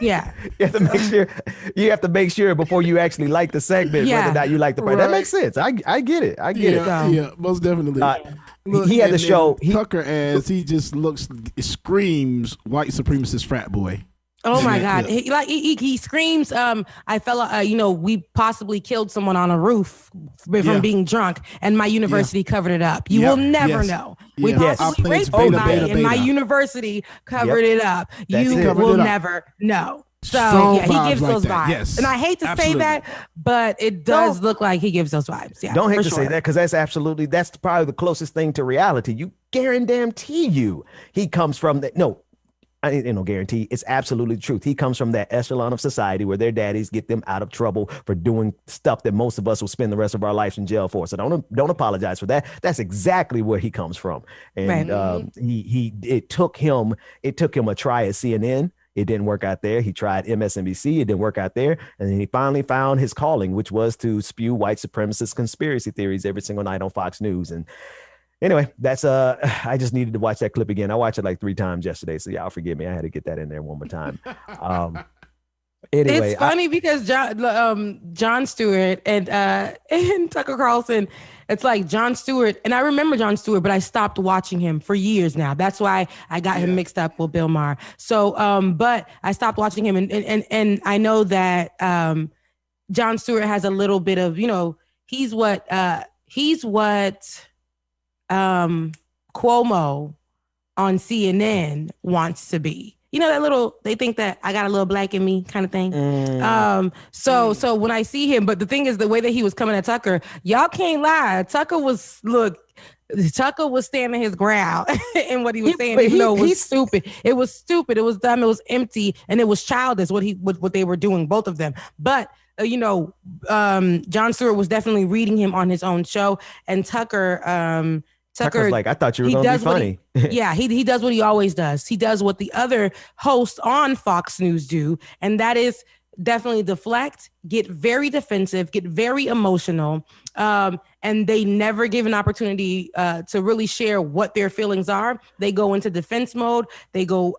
Yeah. You have to make sure before you actually like the segment whether or not you like the part. That makes sense. I get it. Yeah, most definitely. Look, he had the show. Tucker he just screams white supremacist frat boy. Oh my God! He screams. I fell. We possibly killed someone on a roof from being drunk, and my university covered it up. You will never know. We possibly raped somebody, and my university covered it up. You will never know. So he gives those vibes. Yes. And I hate to say that, but it does look like he gives those vibes. Yeah, don't hate to say that, because that's probably the closest thing to reality. You guarantee he comes from that. No. I ain't no guarantee. It's absolutely the truth. He comes from that echelon of society where their daddies get them out of trouble for doing stuff that most of us will spend the rest of our lives in jail for. So don't apologize for that. That's exactly where he comes from. And it took him a try at CNN. It didn't work out there. He tried MSNBC. It didn't work out there. And then he finally found his calling, which was to spew white supremacist conspiracy theories every single night on Fox News. And anyway, that's I just needed to watch that clip again. I watched it like 3 times yesterday, so y'all forgive me. I had to get that in there one more time. Anyway, it's funny because Jon Stewart and Tucker Carlson. It's like Jon Stewart, and I remember Jon Stewart, but I stopped watching him for years now. That's why I got him mixed up with Bill Maher. So, but I stopped watching him, and I know that Jon Stewart has a little bit of, he's what Cuomo on CNN wants to be. They think that I got a little black in me kind of thing. So when I see him, but the thing is the way that he was coming at Tucker, y'all can't lie. Tucker was standing his ground in what he was saying, even though it was stupid. It was stupid. It was dumb. It was empty. And it was childish what they were doing, both of them. But Jon Stewart was definitely reading him on his own show, and Tucker's like, I thought you were going to be funny. He does what he always does. He does what the other hosts on Fox News do, and that is definitely deflect, get very defensive, get very emotional, and they never give an opportunity to really share what their feelings are. They go into defense mode. They go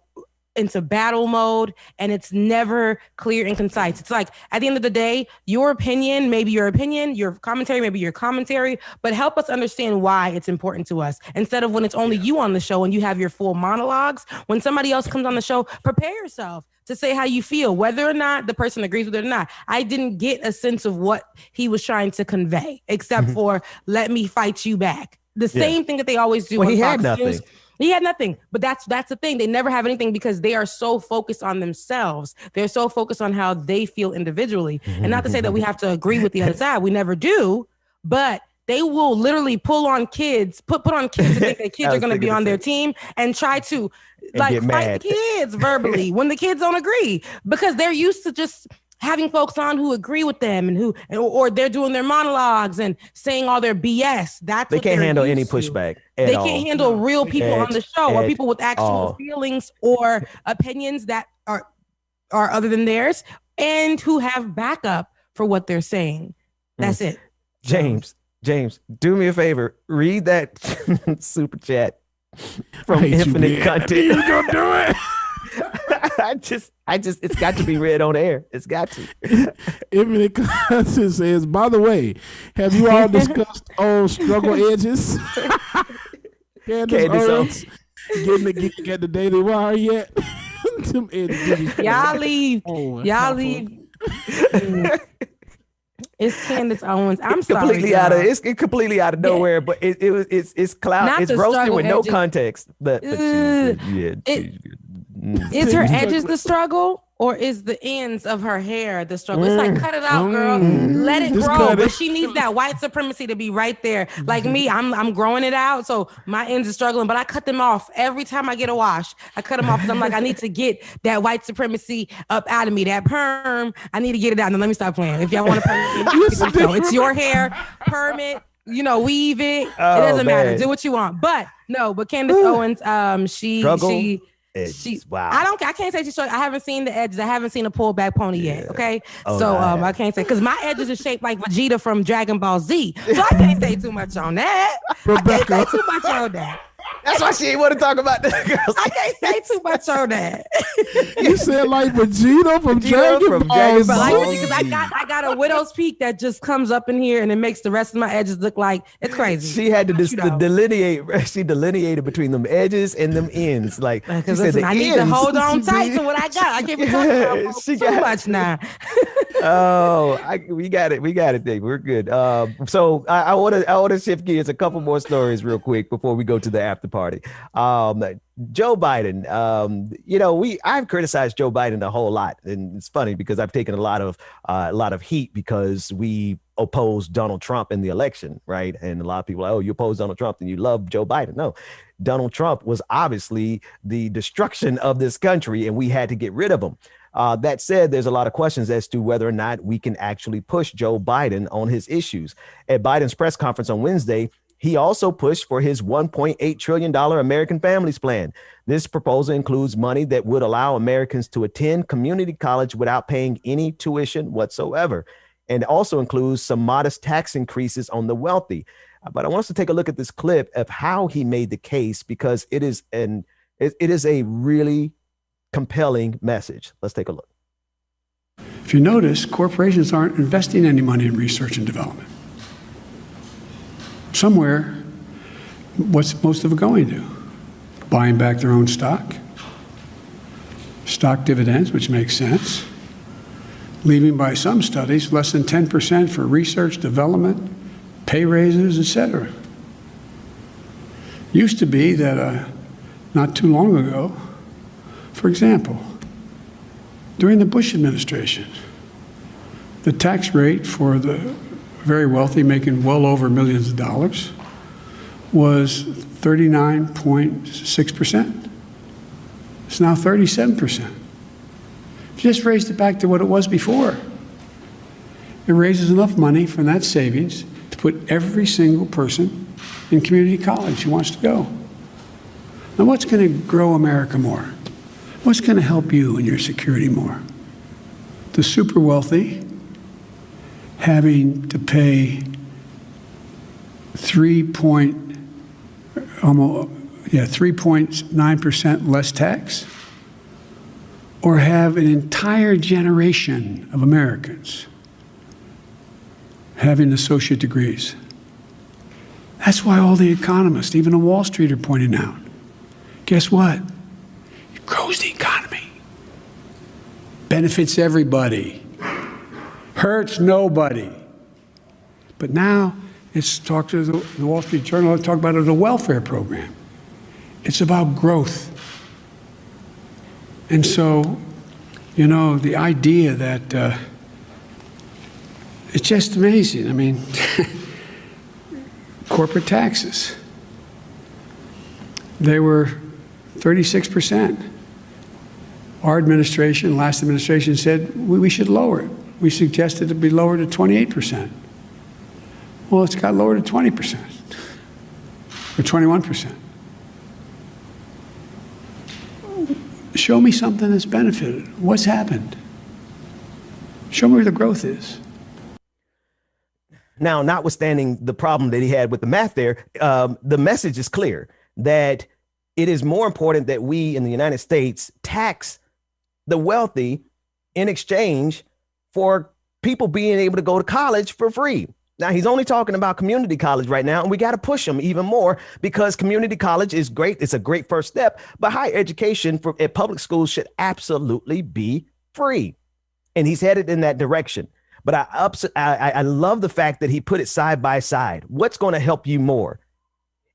into battle mode, and it's never clear and concise. It's like, at the end of the day, your opinion, maybe your opinion, your commentary, maybe your commentary, but help us understand why it's important to us. Instead of when it's only you on the show and you have your full monologues, when somebody else comes on the show, prepare yourself to say how you feel, whether or not the person agrees with it or not. I didn't get a sense of what he was trying to convey, except for let me fight you back. The same thing that they always do. Well, he had nothing. News. He had nothing, but that's the thing. They never have anything because they are so focused on themselves. They're so focused on how they feel individually. And not to say that we have to agree with the other side. We never do, but they will literally pull on kids, put on kids to think that kids are going to be on their team and try to fight the kids verbally when the kids don't agree, because they're used to just having folks on who agree with them and or they're doing their monologues and saying all their BS. They can't handle any pushback. They can't handle real people on the show or people with actual feelings or opinions that are other than theirs and who have backup for what they're saying. That's it. James, do me a favor. Read that super chat from Infinite Content. You gonna do it? It's got to be read on air. It's got to. Infinite Content says, by the way, have you all discussed old struggle edges? Candace Owens getting the gig at the Daily Wire yet? Y'all leave. It's Candace Owens. I'm sorry. It's completely out of nowhere, but it's cloud. Not it's roasted with no context. But is her edges the struggle, or is the ends of her hair the struggle? It's like, cut it out, girl. Let it grow. But she needs that white supremacy to be right there. Like me, I'm growing it out, so my ends are struggling, but I cut them off every time I get a wash. I cut them off because I'm like, I need to get that white supremacy up out of me. That perm, I need to get it out. Now let me stop playing. If y'all want to perm, it's your hair. Perm it. Weave it. It doesn't matter. Do what you want. But Candace Owens, she Wow. I can't say she's short. I haven't seen the edges. I haven't seen a pullback pony yet. Okay. I can't say, because my edges are shaped like Vegeta from Dragon Ball Z. So I can't say too much on that. Rebecca. I can't say too much on that. That's why she ain't want to talk about that, girls. I can't say too much on that. You said like Vegeta from Dragon Ball Z. Because I got a widow's peak that just comes up in here and it makes the rest of my edges look like it's crazy. She had to delineate. She delineated between them edges and them ends. Like she said, I need to hold on tight to what I got. I can't be talking about too much now. We got it, Dave. We're good. So I want to shift gears a couple more stories real quick before we go to the after party. Joe Biden, I've criticized Joe Biden a whole lot, and it's funny because I've taken a lot of heat because we opposed Donald Trump in the election, right? And a lot of people are, you oppose Donald Trump and you love Joe Biden. No, Donald Trump was obviously the destruction of this country, and we had to get rid of him. That said, there's a lot of questions as to whether or not we can actually push Joe Biden on his issues. At Biden's press conference on Wednesday, he also pushed for his $1.8 trillion American Families Plan. This proposal includes money that would allow Americans to attend community college without paying any tuition whatsoever, and also includes some modest tax increases on the wealthy. But I want us to take a look at this clip of how he made the case, because it is a really compelling message. Let's take a look. If you notice, corporations aren't investing any money in research and development. Somewhere, what's most of it going to? Buying back their own stock dividends, which makes sense, leaving by some studies less than 10% for research, development, pay raises, etc. Used to be that not too long ago, for example, during the Bush administration, the tax rate for the very wealthy, making well over millions of dollars, was 39.6%. It's now 37%. Just raised it back to what it was before. It raises enough money from that savings to put every single person in community college who wants to go. Now, what's going to grow America more? What's going to help you and your security more? The super wealthy having to pay 3.9% less tax, or have an entire generation of Americans having associate degrees? That's why all the economists, even on Wall Street, are pointing out, guess what? It grows the economy, benefits everybody, hurts nobody. But now it's talked to the Wall Street Journal, talk about it as a welfare program. It's about growth. And so, the idea that it's just amazing. I mean, corporate taxes, they were 36%. Our administration, last administration, said we should lower it. We suggested it be lowered to 28%. Well, it's got lowered to 20% or 21%. Show me something that's benefited. What's happened? Show me where the growth is. Now, notwithstanding the problem that he had with the math there, the message is clear that it is more important that we in the United States tax the wealthy in exchange for people being able to go to college for free. Now, he's only talking about community college right now, and we got to push him even more, because community college is great. It's a great first step, but higher education at public schools should absolutely be free. And he's headed in that direction. But I love the fact that he put it side by side. What's going to help you more?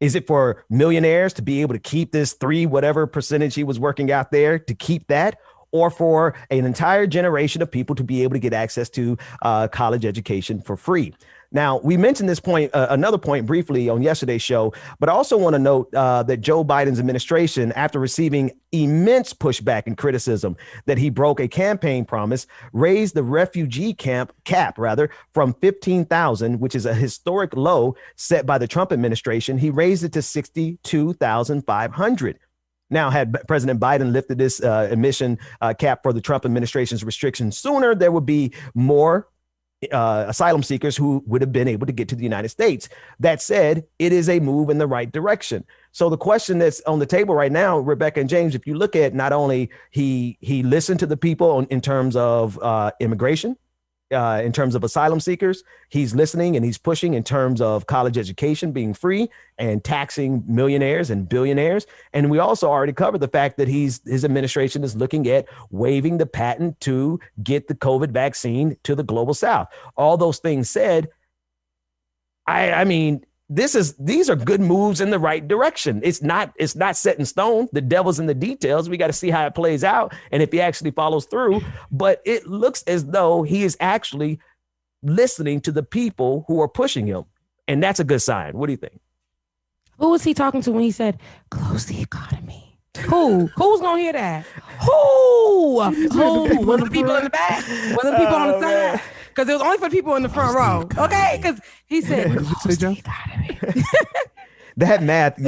Is it for millionaires to be able to keep this 3 whatever percentage he was working out there, to keep that, or for an entire generation of people to be able to get access to college education for free? Now, we mentioned this point, another point briefly on yesterday's show, but I also want to note that Joe Biden's administration, after receiving immense pushback and criticism that he broke a campaign promise, raised the refugee cap from 15,000, which is a historic low set by the Trump administration. He raised it to 62,500. Now, had President Biden lifted this admission cap for the Trump administration's restrictions sooner, there would be more asylum seekers who would have been able to get to the United States. That said, it is a move in the right direction. So the question that's on the table right now, Rebecca and James, if you look at not only he listened to the people in terms of immigration, in terms of asylum seekers, he's listening and he's pushing in terms of college education being free and taxing millionaires and billionaires. And we also already covered the fact that his administration is looking at waiving the patent to get the COVID vaccine to the global South. All those things said, I mean, these are good moves in the right direction. It's not set in stone. The devil's in the details. We got to see how it plays out and if he actually follows through. But it looks as though he is actually listening to the people who are pushing him. And that's a good sign. What do you think? Who was he talking to when he said, close the economy? Who? Who's going to hear that? Who? Was the people in the back? Was the people on the side? Because it was only for people in the front row. Okay? Because he said, close the economy. That math, he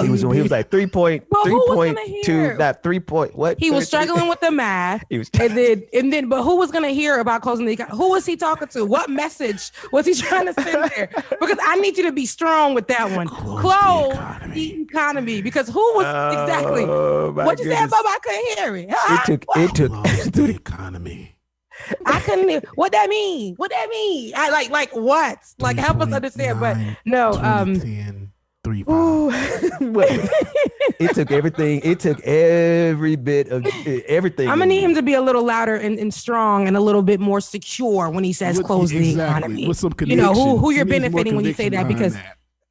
was like 3.2, that 3 point, what? He was struggling with the math. and then, but who was going to hear about closing the economy? Who was he talking to? What message was he trying to send there? Because I need you to be strong with that one. Close the economy. Because who was exactly? What you said, Bob? I couldn't hear it. It took the economy. I couldn't hear. What that mean? I like what? Like help us understand. But no, 3, 5. It took everything. It took every bit of everything. I'm gonna need him to be a little louder and strong and a little bit more secure when he says close the economy. With some you know who you're benefiting when you say that because.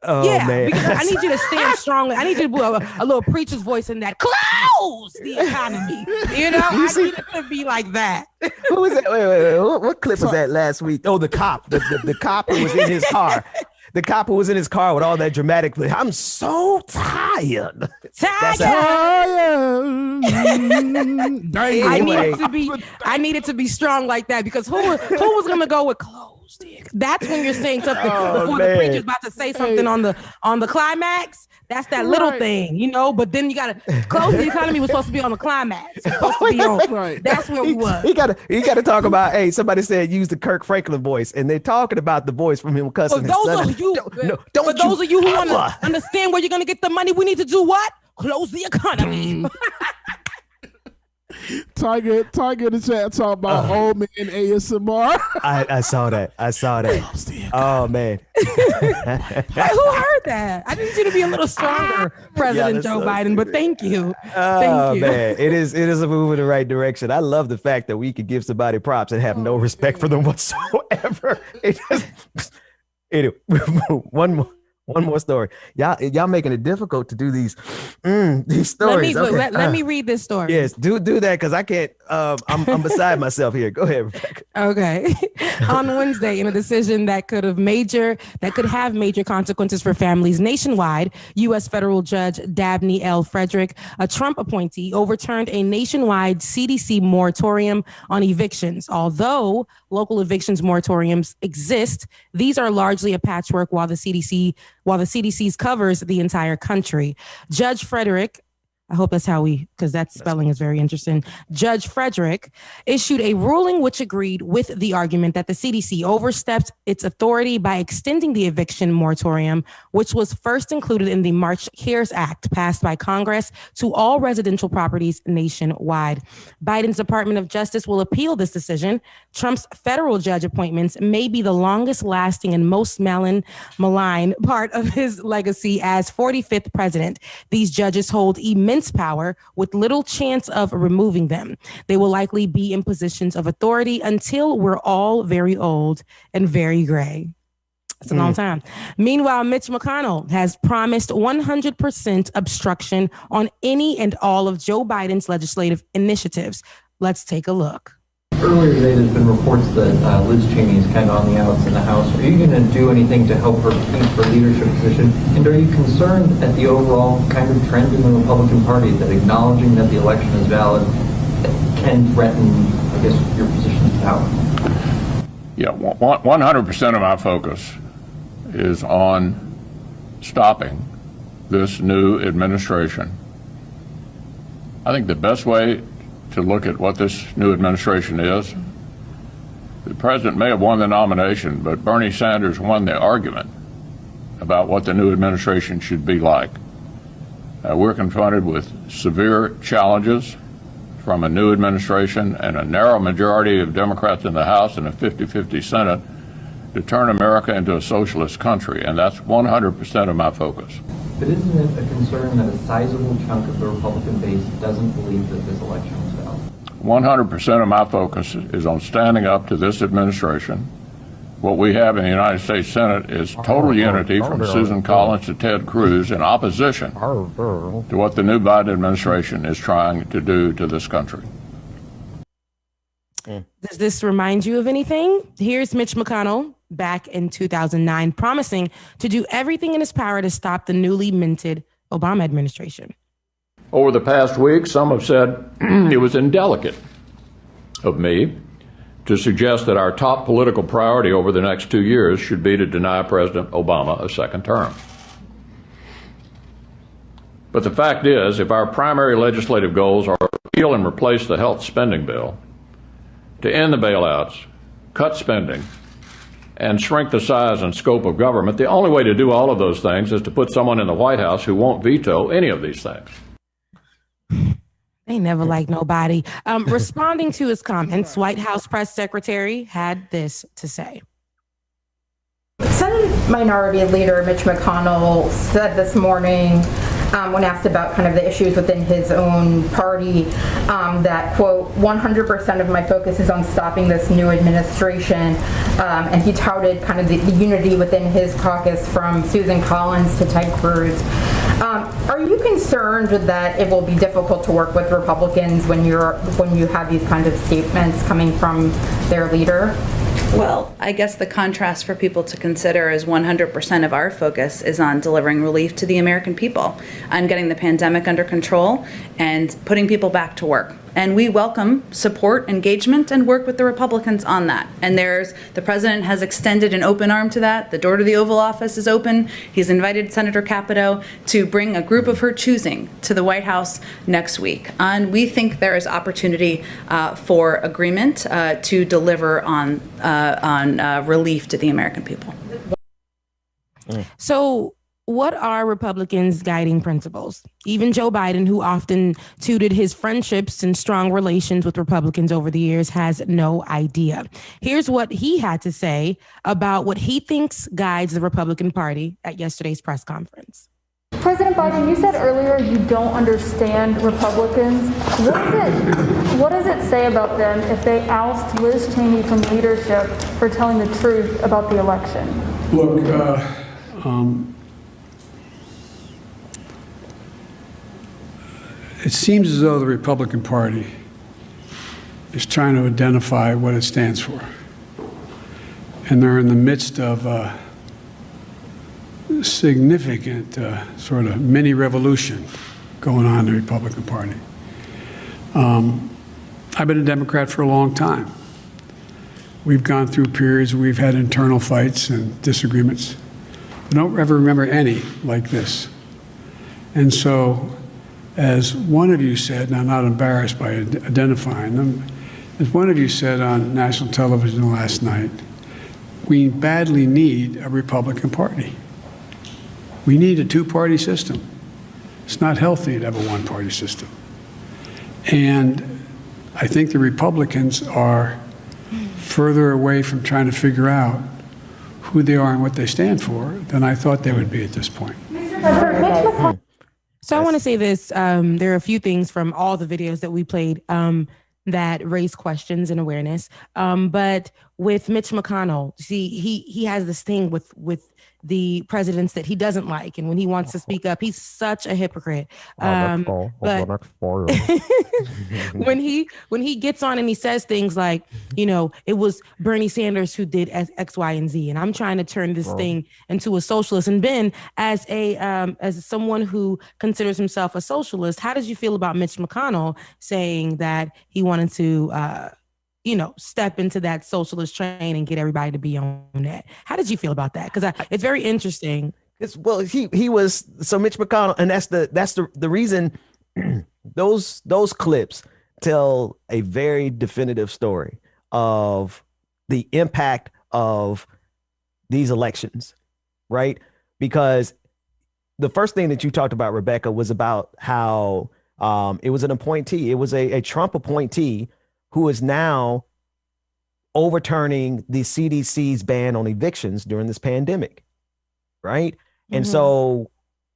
Man. Because I need you to stand strongly. I need you to put a little preacher's voice in that. Close the economy. You know, I need it to be like that. Who was that? Wait. What clip was that last week? Oh, the cop. The cop who was in his car. The cop who was in his car with all that dramatic. I'm so tired. I needed to be strong like that because who was gonna go with close? That's when you're saying something before the preacher's about to say something on the climax. That's that little thing, you know. But then you gotta close the economy was supposed to be on the climax. It's supposed to be on. That's where we was. He gotta talk about. Hey, somebody said use the Kirk Franklin voice, and they're talking about the voice from him cussing. For those of you, those of you who want to understand where you're gonna get the money, we need to do what? Close the economy. Tiger in the chat talking about old man ASMR. I saw that. Oh man. Who heard that? I need you to be a little stronger, President Joe Biden. But thank you. Thank you. Man, it is a move in the right direction. I love the fact that we could give somebody props and have no respect for them whatsoever. Anyway, one more story. Y'all making it difficult to do these stories. Let me read this story. Yes, do that because I can't. I'm beside myself here. Go ahead, Rebecca. Okay. On Wednesday, in a decision that could have major consequences for families nationwide, U.S. federal judge Dabney L. Frederick, a Trump appointee, overturned a nationwide CDC moratorium on evictions. Although local evictions moratoriums exist, these are largely a patchwork while the CDC's covers the entire country. Judge Frederick, I hope that's because that spelling is very interesting. Judge Frederick issued a ruling which agreed with the argument that the CDC overstepped its authority by extending the eviction moratorium, which was first included in the March CARES Act passed by Congress, to all residential properties nationwide. Biden's Department of Justice will appeal this decision. Trump's federal judge appointments may be the longest lasting and most malign part of his legacy as 45th president. These judges hold immense power with little chance of removing them. They will likely be in positions of authority until we're all very old and very gray. It's a long time. Meanwhile, Mitch McConnell has promised 100% obstruction on any and all of Joe Biden's legislative initiatives. Let's take a look. Earlier today, there's been reports that Liz Cheney is kind of on the outs in the House. Are you going to do anything to help her keep her leadership position? And are you concerned at the overall kind of trend in the Republican Party that acknowledging that the election is valid can threaten, I guess, your position of power? Yeah, 100% of my focus is on stopping this new administration I think the best way to look at what this new administration is, the president may have won the nomination, but Bernie Sanders won the argument about what the new administration should be like. We're confronted with severe challenges from a new administration and a narrow majority of Democrats in the House and a 50-50 Senate to turn America into a socialist country, and that's 100% of my focus. But isn't it a concern that a sizable chunk of the Republican base doesn't believe that this election was valid? 100% of my focus is on standing up to this administration. What we have in the United States Senate is total unity from Susan Collins to Ted Cruz in opposition to what the new Biden administration is trying to do to this country. Does this remind you of anything? Here's Mitch McConnell back in 2009 promising to do everything in his power to stop the newly minted Obama administration. Over the past week, some have said it was indelicate of me to suggest that our top political priority over the next 2 years should be to deny President Obama a second term. But the fact is, if our primary legislative goals are to repeal and replace the health spending bill, to end the bailouts, cut spending, and shrink the size and scope of government, the only way to do all of those things is to put someone in the White House who won't veto any of these things. They never like nobody. Responding to his comments, White House press secretary had this to say. Senate Minority Leader Mitch McConnell said this morning, when asked about kind of the issues within his own party, that, quote, 100% of my focus is on stopping this new administration. And he touted kind of the unity within his caucus from Susan Collins to Ted Cruz. Are you concerned that it will be difficult to work with Republicans when you have these kind of statements coming from their leader? Well, I guess the contrast for people to consider is 100% of our focus is on delivering relief to the American people, on getting the pandemic under control and putting people back to work. And we welcome support, engagement, and work with the Republicans on that. And the president has extended an open arm to that. The door to the Oval Office is open. He's invited Senator Capito to bring a group of her choosing to the White House next week. And we think there is opportunity for agreement to deliver on relief to the American people. So what are Republicans' guiding principles? Even Joe Biden, who often touted his friendships and strong relations with Republicans over the years, has no idea. Here's what he had to say about what he thinks guides the Republican Party at yesterday's press conference. President Biden, you said earlier you don't understand Republicans. What does it say about them if they oust Liz Cheney from leadership for telling the truth about the election? Look, it seems as though the Republican Party is trying to identify what it stands for. And they're in the midst of a significant sort of mini revolution going on in the Republican Party. I've been a Democrat for a long time. We've gone through periods where we've had internal fights and disagreements. I don't ever remember any like this. And so, as one of you said, and I'm not embarrassed by identifying them, as one of you said on national television last night, we badly need a Republican Party. We need a two-party system. It's not healthy to have a one-party system. And I think the Republicans are further away from trying to figure out who they are and what they stand for than I thought they would be at this point. So I want to say this. There are a few things from all the videos that we played that raise questions and awareness. But with Mitch McConnell, see, he has this thing with the presidents that he doesn't like, and when he wants to speak up, he's such a hypocrite. But when he gets on and he says things like, you know, it was Bernie Sanders who did X, Y, and Z, and I'm trying to turn this thing into a socialist. And Ben, as someone who considers himself a socialist, how did you feel about Mitch McConnell saying that he wanted to step into that socialist train and get everybody to be on that? How did you feel about that? Because it's very interesting. Well, he was, so Mitch McConnell, and that's the reason those clips tell a very definitive story of the impact of these elections, right? Because the first thing that you talked about, Rebecca, was about how it was an appointee. It was a Trump appointee who is now overturning the CDC's ban on evictions during this pandemic, right? And so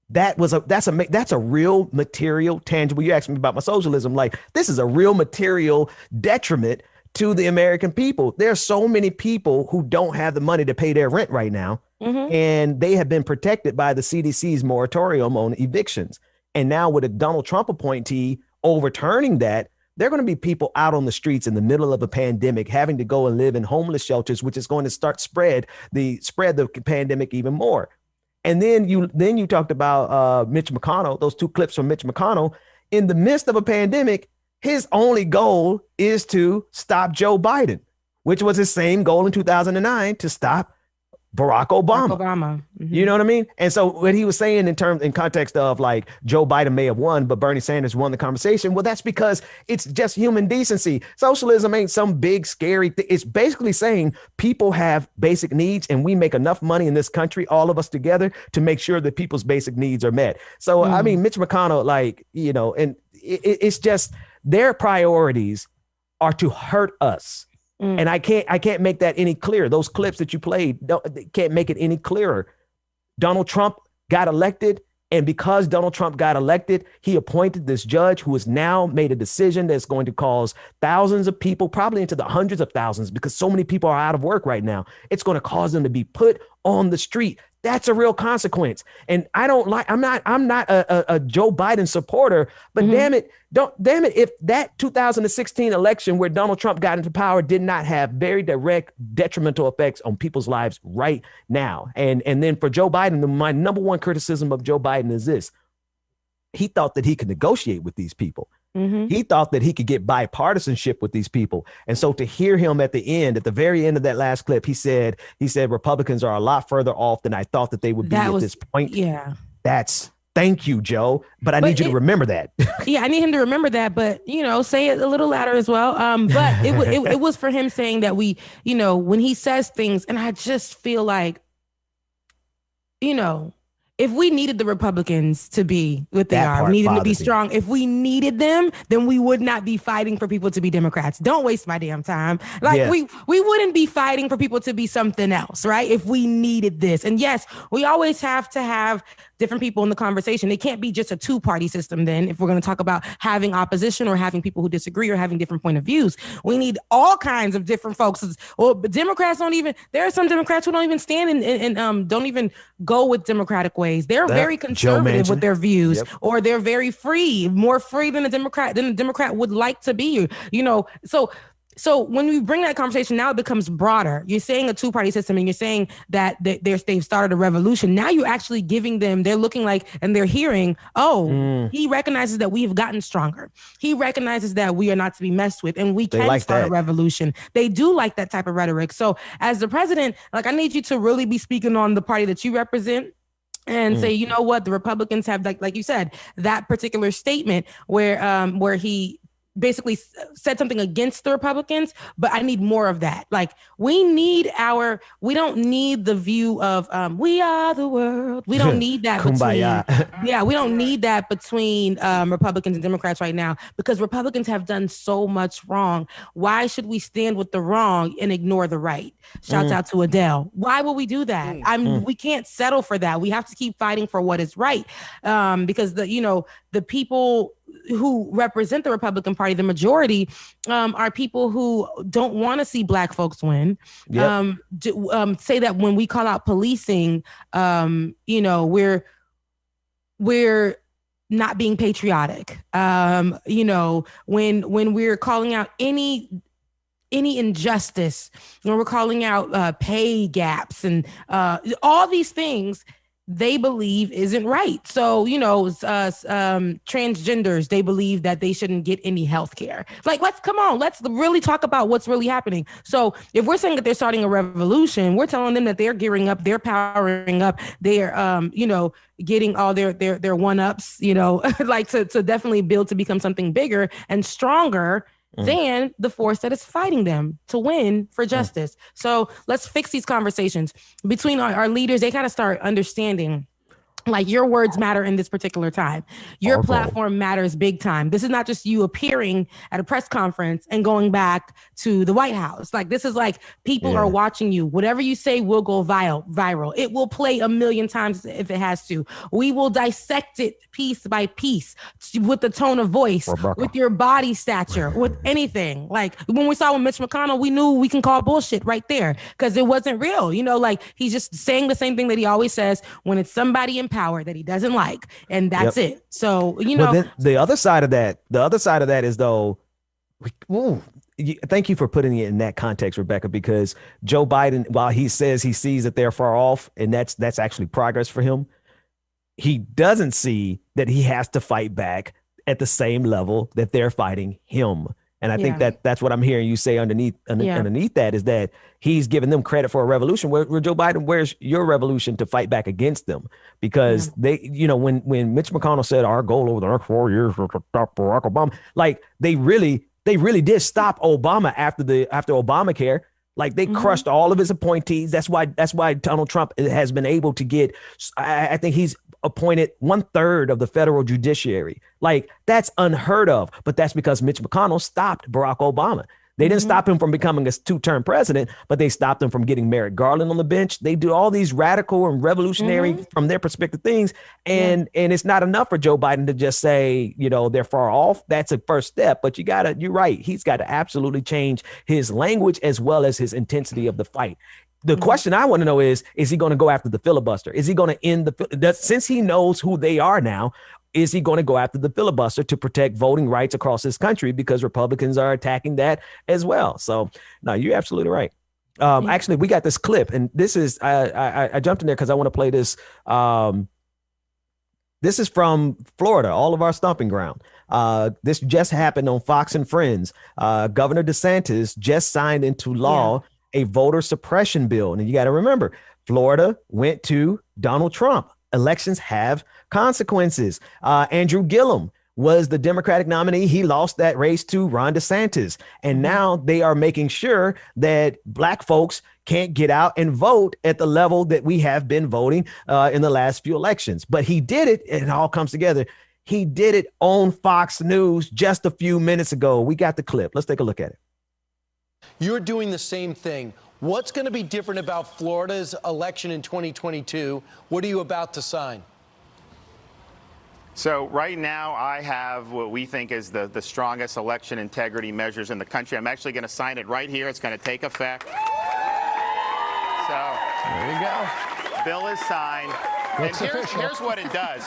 that's a real material, tangible. You asked me about my socialism. Like, this is a real material detriment to the American people. There are so many people who don't have the money to pay their rent right now, and they have been protected by the CDC's moratorium on evictions. And now with a Donald Trump appointee overturning that, there are going to be people out on the streets in the middle of a pandemic having to go and live in homeless shelters, which is going to start spread the pandemic even more. And then you talked about Mitch McConnell, those two clips from Mitch McConnell. In the midst of a pandemic, his only goal is to stop Joe Biden, which was his same goal in 2009 to stop Barack Obama. You know what I mean? And so what he was saying in context of like Joe Biden may have won, but Bernie Sanders won the conversation. Well, that's because it's just human decency. Socialism ain't some big scary thing. It's basically saying people have basic needs and we make enough money in this country, all of us together, to make sure that people's basic needs are met. So, I mean, Mitch McConnell, like, you know, and it's just their priorities are to hurt us. And I can't make that any clearer. Those clips that you played can't make it any clearer. Donald Trump got elected, and because Donald Trump got elected, he appointed this judge who has now made a decision that's going to cause thousands of people, probably into the hundreds of thousands, because so many people are out of work right now. It's going to cause them to be put on the street. That's a real consequence. And I'm not a Joe Biden supporter, but damn it, if that 2016 election where Donald Trump got into power did not have very direct detrimental effects on people's lives right now. And then for Joe Biden, my number one criticism of Joe Biden is this. He thought that he could negotiate with these people. He thought that he could get bipartisanship with these people. And so to hear him at the very end of that last clip, he said Republicans are a lot further off than I thought that they would be at this point. Yeah. Thank you, Joe. But I need you to remember that. Yeah, I need him to remember that. But, you know, say it a little louder as well. But it was for him saying that we, you know, when he says things, and I just feel like, you know, if we needed the Republicans to be what they are, we needed them to be strong. If we needed them, then we would not be fighting for people to be Democrats. Don't waste my damn time. Like we wouldn't be fighting for people to be something else, right? If we needed this. And yes, we always have to have different people in the conversation. It can't be just a two-party system then if we're going to talk about having opposition or having people who disagree or having different point of views. We need all kinds of different folks. Well, Democrats there are some Democrats who don't even stand and don't even go with Democratic ways. They're very conservative with their views, or they're very free, more free than a Democrat would like to be, you know. So when we bring that conversation, now it becomes broader. You're saying a two-party system, and you're saying that they've started a revolution. Now you're actually giving them, they're looking like, and they're hearing, he recognizes that we have gotten stronger. He recognizes that we are not to be messed with, and we can start a revolution. They do like that type of rhetoric. So as the president, like, I need you to really be speaking on the party that you represent. And say, you know what, the Republicans have, like you said, that particular statement where he basically said something against the Republicans, but I need more of that. Like, we don't need the view of we are the world. We don't need that. Kumbaya. We don't need that between Republicans and Democrats right now, because Republicans have done so much wrong. Why should we stand with the wrong and ignore the right? Shouts out to Adele. Why will we do that? We can't settle for that. We have to keep fighting for what is right, because the people who represent the Republican Party, the majority, are people who don't want to see Black folks win. Say that when we call out policing, we're not being patriotic. When we're calling out any injustice, when we're calling out pay gaps and all these things, they believe isn't right. So, transgenders, they believe that they shouldn't get any health care. Like, let's really talk about what's really happening. So if we're saying that they're starting a revolution, we're telling them that they're gearing up, they're powering up, they're, getting all their one-ups, like to definitely build to become something bigger and stronger than the force that is fighting them to win for justice. So let's fix these conversations between our leaders. They got to start understanding, like, your words matter in this particular time. Your platform matters big time. This is not just you appearing at a press conference and going back to the White House. Like, this is like people are watching you. Whatever you say will go viral. It will play 1,000,000 times if it has to. We will dissect it piece by piece with the tone of voice, with your body stature, with anything. Like when we saw with Mitch McConnell, we knew we can call bullshit right there because it wasn't real. Like he's just saying the same thing that he always says when it's somebody in power that he doesn't like, and that's it. So then the other side of that is though. Thank you for putting it in that context, Rebecca, because Joe Biden, while he says he sees that they're far off, and that's actually progress for him, he doesn't see that he has to fight back at the same level that they're fighting him. And I think that's what I'm hearing you say underneath that is that he's giving them credit for a revolution. Where Joe Biden, where's your revolution to fight back against them? Because they, when Mitch McConnell said our goal over the next 4 years was to stop Barack Obama, like they really did stop Obama after Obamacare. Like they crushed all of his appointees. That's why Donald Trump has been able to get, I think he's appointed 1/3 of the federal judiciary. Like that's unheard of, but that's because Mitch McConnell stopped Barack Obama. They didn't stop him from becoming a 2-term president, but they stopped him from getting Merrick Garland on the bench. They do all these radical and revolutionary from their perspective things. And it's not enough for Joe Biden to just say, they're far off. That's a first step, but you're right. He's got to absolutely change his language as well as his intensity of the fight. The question I want to know is he going to go after the filibuster? Is he going to end since he knows who they are now, is he going to go after the filibuster to protect voting rights across this country? Because Republicans are attacking that as well. So no, you're absolutely right. Actually, we got this clip, and this is, I jumped in there because I want to play this. This is from Florida, all of our stomping ground. This just happened on Fox and Friends. Governor DeSantis just signed into law a voter suppression bill. And you got to remember, Florida went to Donald Trump. Elections have consequences. Andrew Gillum was the Democratic nominee. He lost that race to Ron DeSantis. And now they are making sure that Black folks can't get out and vote at the level that we have been voting in the last few elections. But he did it. It all comes together. He did it on Fox News just a few minutes ago. We got the clip. Let's take a look at it. You're doing the same thing. What's going to be different about Florida's election in 2022? What are you about to sign? So right now I have what we think is the strongest election integrity measures in the country. I'm actually going to sign it right here. It's going to take effect. So there you go. Bill is signed. And here's what it does.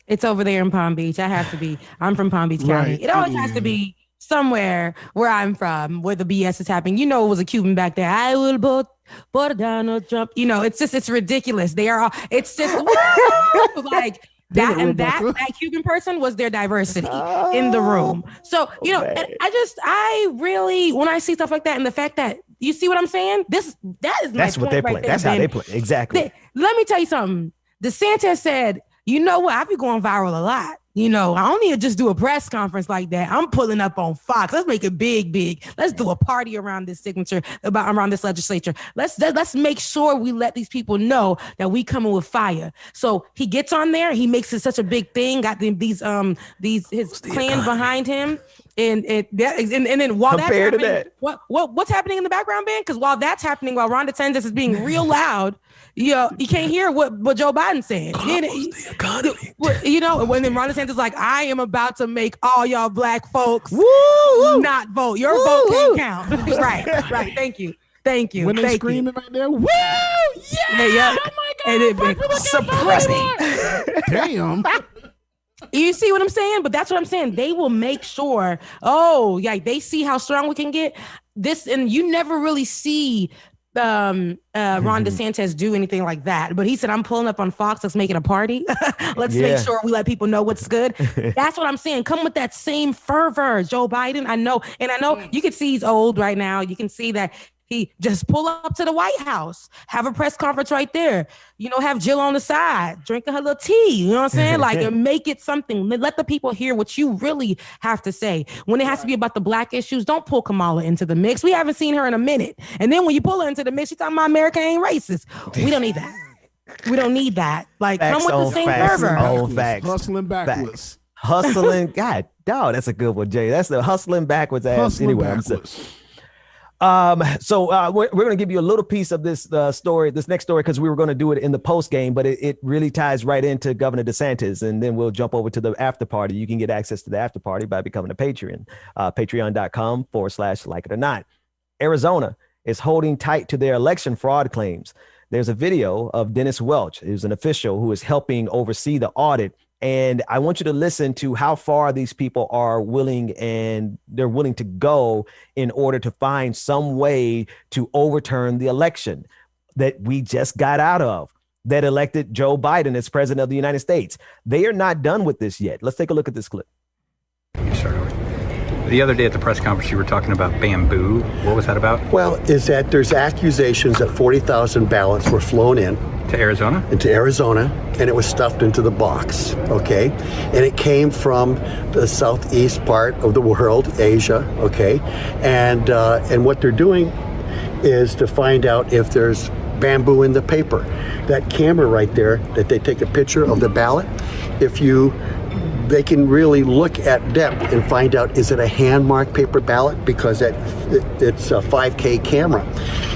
It's over there in Palm Beach. I'm from Palm Beach County. Right. It always has to be somewhere where I'm from, where the BS is happening. It was a Cuban back there. I will vote for Donald Trump. It's ridiculous. They are all, it's just like that. And that Cuban person was their diversity in the room. So, I really, when I see stuff like that and the fact that, you see what I'm saying? That's what they play. That's how they play. Exactly. Let me tell you something. DeSantis said, you know what? I be going viral a lot. I don't need to just do a press conference like that. I'm pulling up on Fox. Let's make it big. Let's do a party around this signature, around this legislature. Let's make sure we let these people know that we coming with fire. So he gets on there. He makes it such a big thing. Got his clan behind him. And then while that's happening, what's happening in the background, Ben? Because while that's happening, while Ron DeSantis is being real loud, you can't hear what Joe Biden's saying. The economy. When then Ron DeSantis is like, I am about to make all y'all Black folks not vote. Your vote can't count. Right. Thank you. When they're screaming right there, woo! Yeah. Oh my God! And suppressing. Damn. You see what I'm saying? But that's what I'm saying. They will make sure, they see how strong we can get. And you never really see Ron DeSantis do anything like that, but he said, I'm pulling up on Fox. Let's make it a party. Let's make sure we let people know what's good. That's what I'm saying. Come with that same fervor, Joe Biden. I know you can see he's old right now. You can see that he just pull up to the White House, have a press conference right there, have Jill on the side, drinking her little tea, you know what I'm saying? Like, make it something. Let the people hear what you really have to say. When it has to be about the black issues, don't pull Kamala into the mix. We haven't seen her in a minute. And then when you pull her into the mix, she's talking about America ain't racist. We don't need that. We don't need that. Like, facts come with the same fervor. Facts. Hustling backwards. Hustling. God, dog, that's a good one, Jay. That's the hustling backwards ass. Hustling anyway, backwards. So we're going to give you a little piece of this story, this next story, because we were going to do it in the post game, but it really ties right into Governor DeSantis, and then we'll jump over to the after party. You can get access to the after party by becoming a Patreon, patreon.com/like it or not. Arizona is holding tight to their election fraud claims. There's a video of Dennis Welch, who's an official who is helping oversee the audit. And I want you to listen to how far these people are willing to go in order to find some way to overturn the election that we just got out of, that elected Joe Biden as president of the United States. They are not done with this yet. Let's take a look at this clip. The other day at the press conference, you were talking about bamboo. What was that about? Well, is that there's accusations that 40,000 ballots were flown in. To Arizona? Into Arizona, and it was stuffed into the box, okay? And it came from the southeast part of the world, Asia, okay? And what they're doing is to find out if there's bamboo in the paper. That camera right there, that they take a picture of the ballot, they can really look at depth and find out, is it a hand-marked paper ballot? Because it's a 5K camera.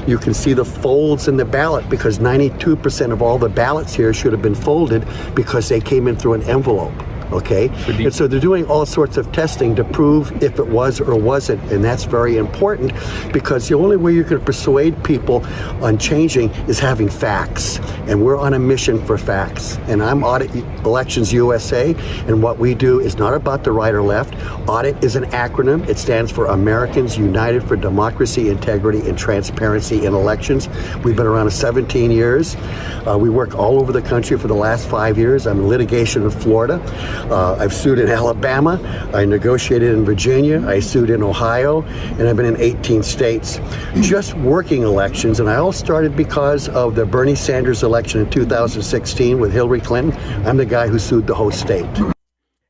You can see the folds in the ballot because 92% of all the ballots here should have been folded because they came in through an envelope. Okay, and so they're doing all sorts of testing to prove if it was or wasn't, and that's very important because the only way you can persuade people on changing is having facts, and we're on a mission for facts. And I'm Audit Elections USA, and what we do is not about the right or left. Audit is an acronym. It stands for Americans United for Democracy, Integrity, and Transparency in Elections. We've been around 17 years. We work all over the country for the last 5 years. I'm in litigation in Florida. I've sued in Alabama, I negotiated in Virginia, I sued in Ohio, and I've been in 18 states just working elections. And I all started because of the Bernie Sanders election in 2016 with Hillary Clinton. I'm the guy who sued the whole state.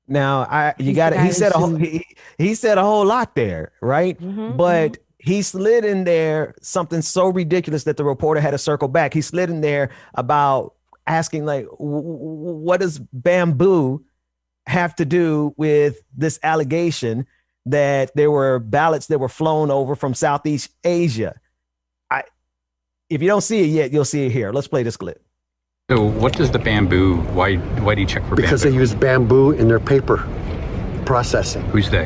Now, he said a whole lot there, right? But he slid in there something so ridiculous that the reporter had to circle back. He slid in there about asking, like, what does bamboo have to do with this allegation that there were ballots that were flown over from Southeast Asia? If you don't see it yet, you'll see it here. Let's play this clip. So what does the bamboo, why do you check for bamboo? Because they use bamboo in their paper processing. Who's they?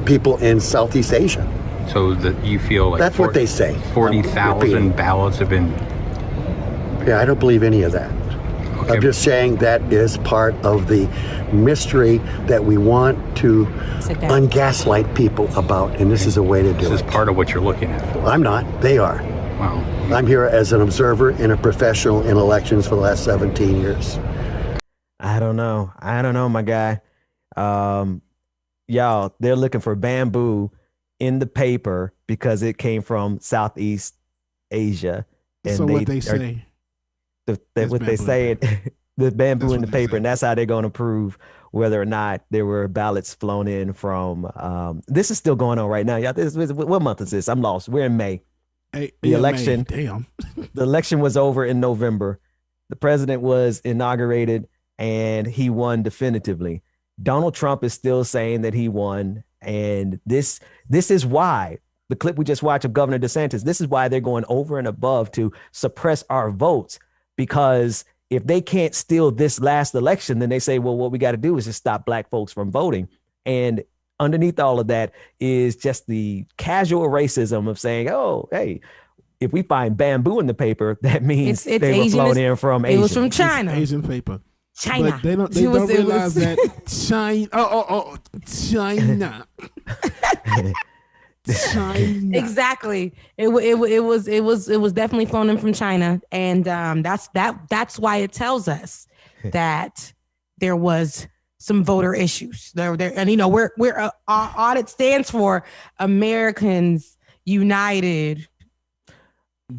People in Southeast Asia. So that you feel like that's what they say. 40,000 ballots have been. Yeah, I don't believe any of that. Okay. I'm just saying that is part of the mystery that we want to ungaslight people about, and this is a way to do it. This is part of what you're looking at. I'm not. They are. Wow. I'm here as an observer and a professional in elections for the last 17 years. I don't know, my guy. Y'all, they're looking for bamboo in the paper because it came from Southeast Asia. And so what they say. What they say, the bamboo in the paper, and that's how they're going to prove whether or not there were ballots flown in from. This is still going on right now. Yeah, what month is this? I'm lost. We're in May. The election. Damn. The election was over in November. The president was inaugurated, and he won definitively. Donald Trump is still saying that he won, and this is why. The clip we just watched of Governor DeSantis, this is why they're going over and above to suppress our votes. Because if they can't steal this last election, then they say, well, what we got to do is just stop black folks from voting. And underneath all of that is just the casual racism of saying, oh, hey, if we find bamboo in the paper, that means they were flown in from Asia. It was from China. It's Asian paper. China. But they don't realize that China. China. China. Exactly. It was definitely flown in from China, and that's why it tells us that there was some voter issues there. And we're our audit stands for Americans United.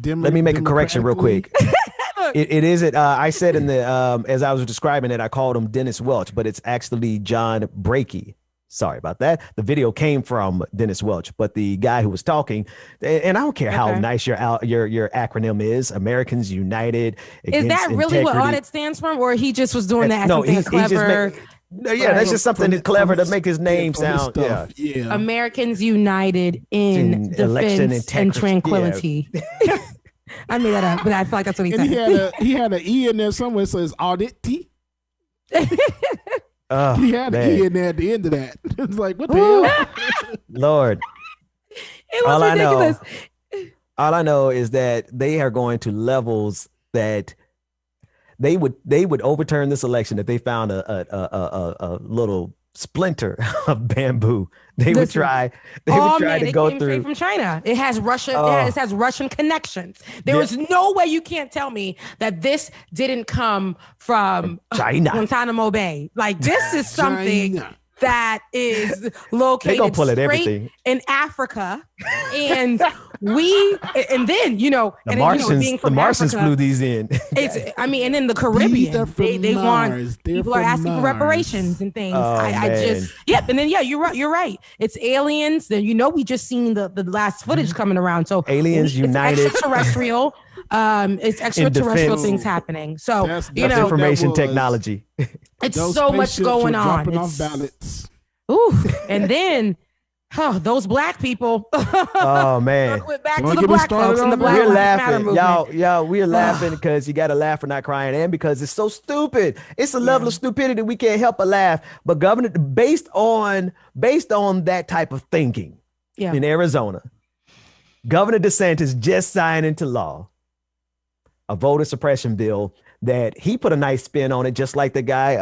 Let me make a correction real quick. It isn't. I said in the as I was describing it, I called him Dennis Welch, but it's actually John Brakey. Sorry about that. The video came from Dennis Welch, but the guy who was talking, and I don't care how nice your acronym is, Americans United. Is that really integrity. what audit stands for, or he just was doing that? No, he's clever. That's just something clever to make his name sound. Yeah. Americans United in defense and tranquility. Yeah. I made that up, but I feel like that's what he said. He had an E in there somewhere, so it's audit T. He had an E in there at the end of that. It's like, what the hell? Lord. It was ridiculous. All I know is that they are going to levels that they would overturn this election if they found a little splinter of bamboo. They would try to go came through straight from China. It has Russia. It has Russian connections. There is no way you can't tell me that this didn't come from China, Guantanamo Bay. Like, this is something that is located straight in Africa, and then the Martians flew these in. And in the Caribbean, they want people are asking for reparations and things. And then you're right. It's aliens. Then we just seen the last footage coming around. So aliens united, extraterrestrial. It's extraterrestrial things happening. So that's information technology. It's so much going on. Dropping off ballots. Ooh, and then those black people. Oh man! Back to the black folks and the Black Lives Matter movement. Y'all, we're laughing because you got to laugh for not crying, and because it's so stupid. It's a level of stupidity we can't help but laugh. But Governor, based on that type of thinking, in Arizona, Governor DeSantis just signed into law a voter suppression bill that he put a nice spin on it, just like the guy,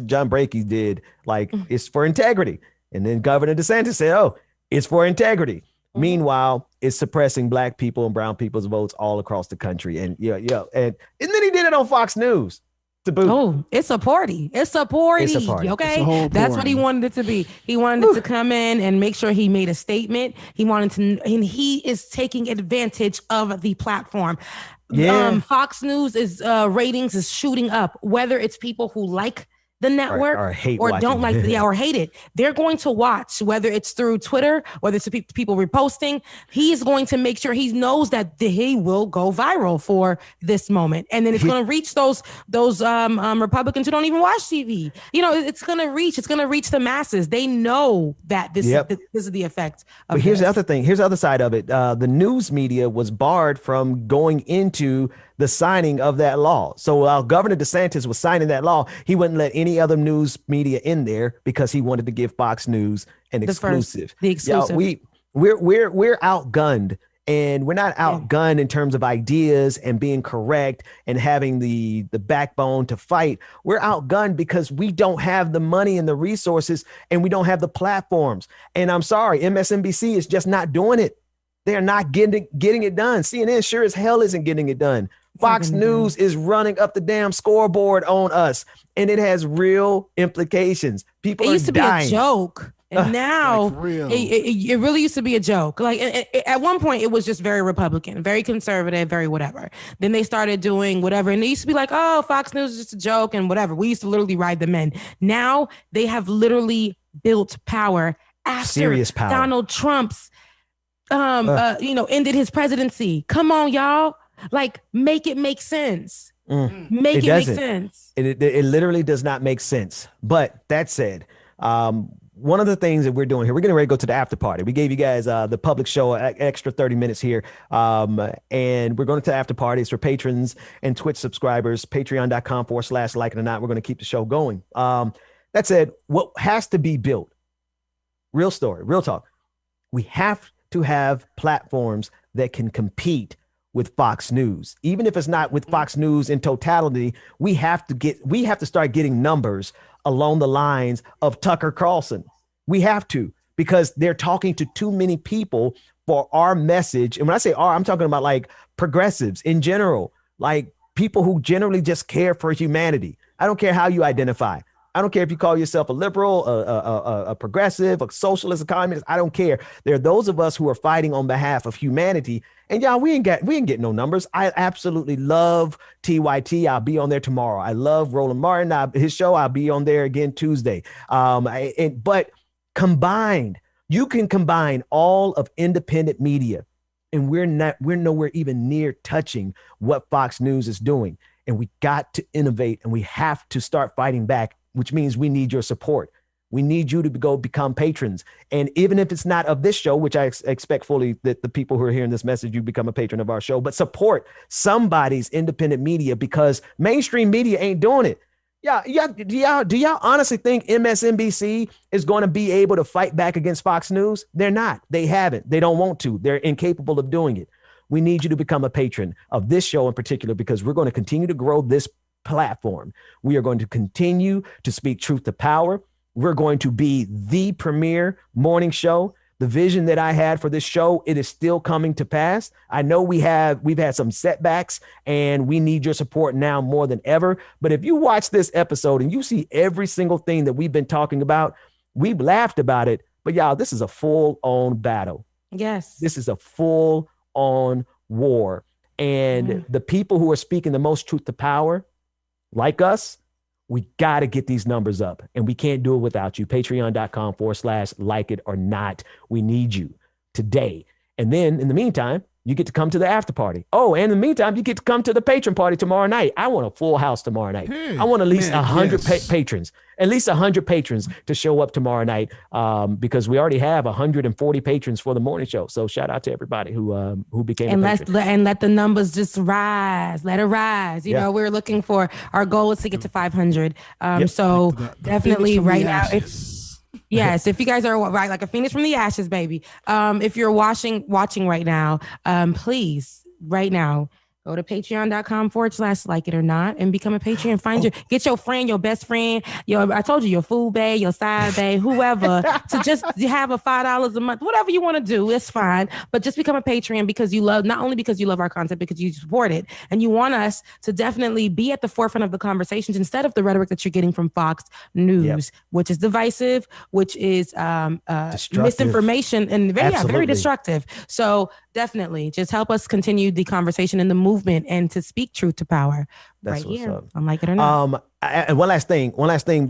John Brakey did. Like, it's for integrity. And then Governor DeSantis said, oh, it's for integrity. Meanwhile, it's suppressing black people and brown people's votes all across the country. And and then he did it on Fox News to boot. Oh, it's a party. It's a party. Okay. That's what he wanted it to be. He wanted it to come in and make sure he made a statement. He wanted to, and he is taking advantage of the platform. Fox News is ratings is shooting up, whether it's people who like the network or don't like or hate it. They're going to watch, whether it's through Twitter, whether it's people reposting. He's going to make sure he knows that he will go viral for this moment, and then it's going to reach those Republicans who don't even watch TV. It's going to reach the masses. They know that this is the effect of But here's the other thing. Here's the other side of it. The news media was barred from going into the signing of that law. So while Governor DeSantis was signing that law, he wouldn't let any other news media in there because he wanted to give Fox News an exclusive. The exclusive. We're outgunned, and we're not outgunned in terms of ideas and being correct and having the backbone to fight. We're outgunned because we don't have the money and the resources, and we don't have the platforms. And I'm sorry, MSNBC is just not doing it. They're not getting it done. CNN sure as hell isn't getting it done. Fox News is running up the damn scoreboard on us, and it has real implications. People it used to dying. Be a joke, and now it really used to be a joke. Like at one point, it was just very Republican, very conservative, very whatever. Then they started doing whatever, and they used to be like, "Oh, Fox News is just a joke," and whatever. We used to literally ride them in. Now they have literally built power after serious power. Donald Trump's ended his presidency. Come on, y'all. Like, make it make sense. Make it make sense. It literally does not make sense. But that said, one of the things that we're doing here, we're getting ready to go to the after party. We gave you guys the public show extra 30 minutes here. And we're going to the after party. It's for patrons and Twitch subscribers, patreon.com/like it or not. We're going to keep the show going. That said, what has to be built? Real story, real talk. We have to have platforms that can compete with Fox News. Even if it's not with Fox News in totality, we have to start getting numbers along the lines of Tucker Carlson. We have to, because they're talking to too many people for our message. And when I say our, I'm talking about like progressives in general, like people who generally just care for humanity. I don't care how you identify. I don't care if you call yourself a liberal, a progressive, a socialist, a communist. I don't care. There are those of us who are fighting on behalf of humanity. And y'all, we ain't get no numbers. I absolutely love TYT. I'll be on there tomorrow. I love Roland Martin. His show, I'll be on there again Tuesday. But combined, you can combine all of independent media, and we're nowhere even near touching what Fox News is doing. And we got to innovate, and we have to start fighting back, which means we need your support. We need you to go become patrons. And even if it's not of this show, which I expect fully that the people who are hearing this message, you become a patron of our show, but support somebody's independent media, because mainstream media ain't doing it. Do y'all honestly think MSNBC is going to be able to fight back against Fox News? They're not. They haven't. They don't want to. They're incapable of doing it. We need you to become a patron of this show in particular, because we're going to continue to grow this platform. We are going to continue to speak truth to power. We're going to be the premier morning show. The vision that I had for this show, it is still coming to pass. I know we've had some setbacks, and we need your support now more than ever. But if you watch this episode and you see every single thing that we've been talking about, we've laughed about it, but y'all, this is a full-on battle. Yes. This is a full-on war. And the people who are speaking the most truth to power, like us, we got to get these numbers up, and we can't do it without you. Patreon.com/like it or not. We need you today. And then in the meantime, you get to come to the after party. Oh, and in the meantime, you get to come to the patron party tomorrow night. I want a full house tomorrow night. I want at least 100 patrons, at least 100 patrons to show up tomorrow night, because we already have 140 patrons for the morning show. So shout out to everybody who became a patron. And let the numbers just rise. Let it rise. You know, we're looking for, our goal is to get to 500. So definitely right now. Yes, if you guys are right, like a phoenix from the ashes, baby. If you're watching right now, please, right now, go to patreon.com/like it or not and become a patron. Get your friend, your best friend, I told you, your food bae, your side bae, whoever, to just have a $5 a month, whatever you want to do, it's fine. But just become a patron, because you love, not only because you love our content, because you support it. And you want us to definitely be at the forefront of the conversations instead of the rhetoric that you're getting from Fox News, which is divisive, which is misinformation, and very destructive. So definitely just help us continue the conversation and the movement, and to speak truth to power. That's right here. I'm like it or not. And one last thing,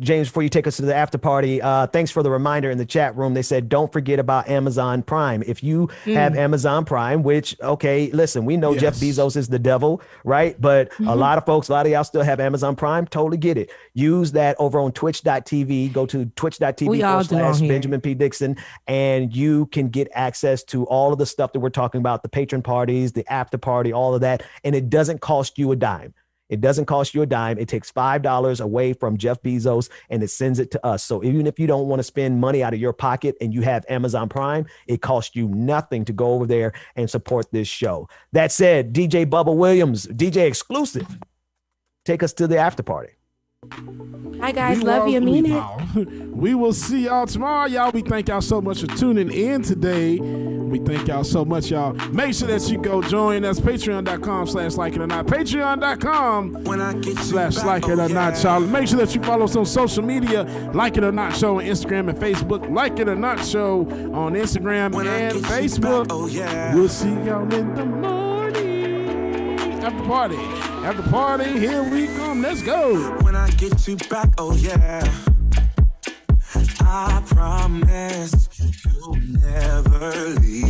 James, before you take us to the after party, thanks for the reminder in the chat room. They said, don't forget about Amazon Prime. If you have Amazon Prime, which, okay, listen, we know Jeff Bezos is the devil, right? But a lot of y'all still have Amazon Prime. Totally get it. Use that over on twitch.tv. Go to twitch.tv/Benjamin P. Dixon, and you can get access to all of the stuff that we're talking about, the patron parties, the after party, all of that. And it doesn't cost you a dime. It doesn't cost you a dime. It takes $5 away from Jeff Bezos, and it sends it to us. So even if you don't want to spend money out of your pocket and you have Amazon Prime, it costs you nothing to go over there and support this show. That said, DJ Bubba Williams, DJ Exclusive, take us to the after party. Hi guys, love you, mean it. We will see y'all tomorrow, y'all. We thank y'all so much for tuning in today. We thank y'all so much, y'all. Make sure that you go join us, patreon.com/like it or not, patreon.com/like it or not, y'all. Make sure that you follow us on social media, Like It or Not Show on Instagram and Facebook, Like It or Not Show on Instagram and Facebook. We'll see y'all in the morning. After party, here we come. Let's go. When I get you back, oh yeah, I promise you'll never leave.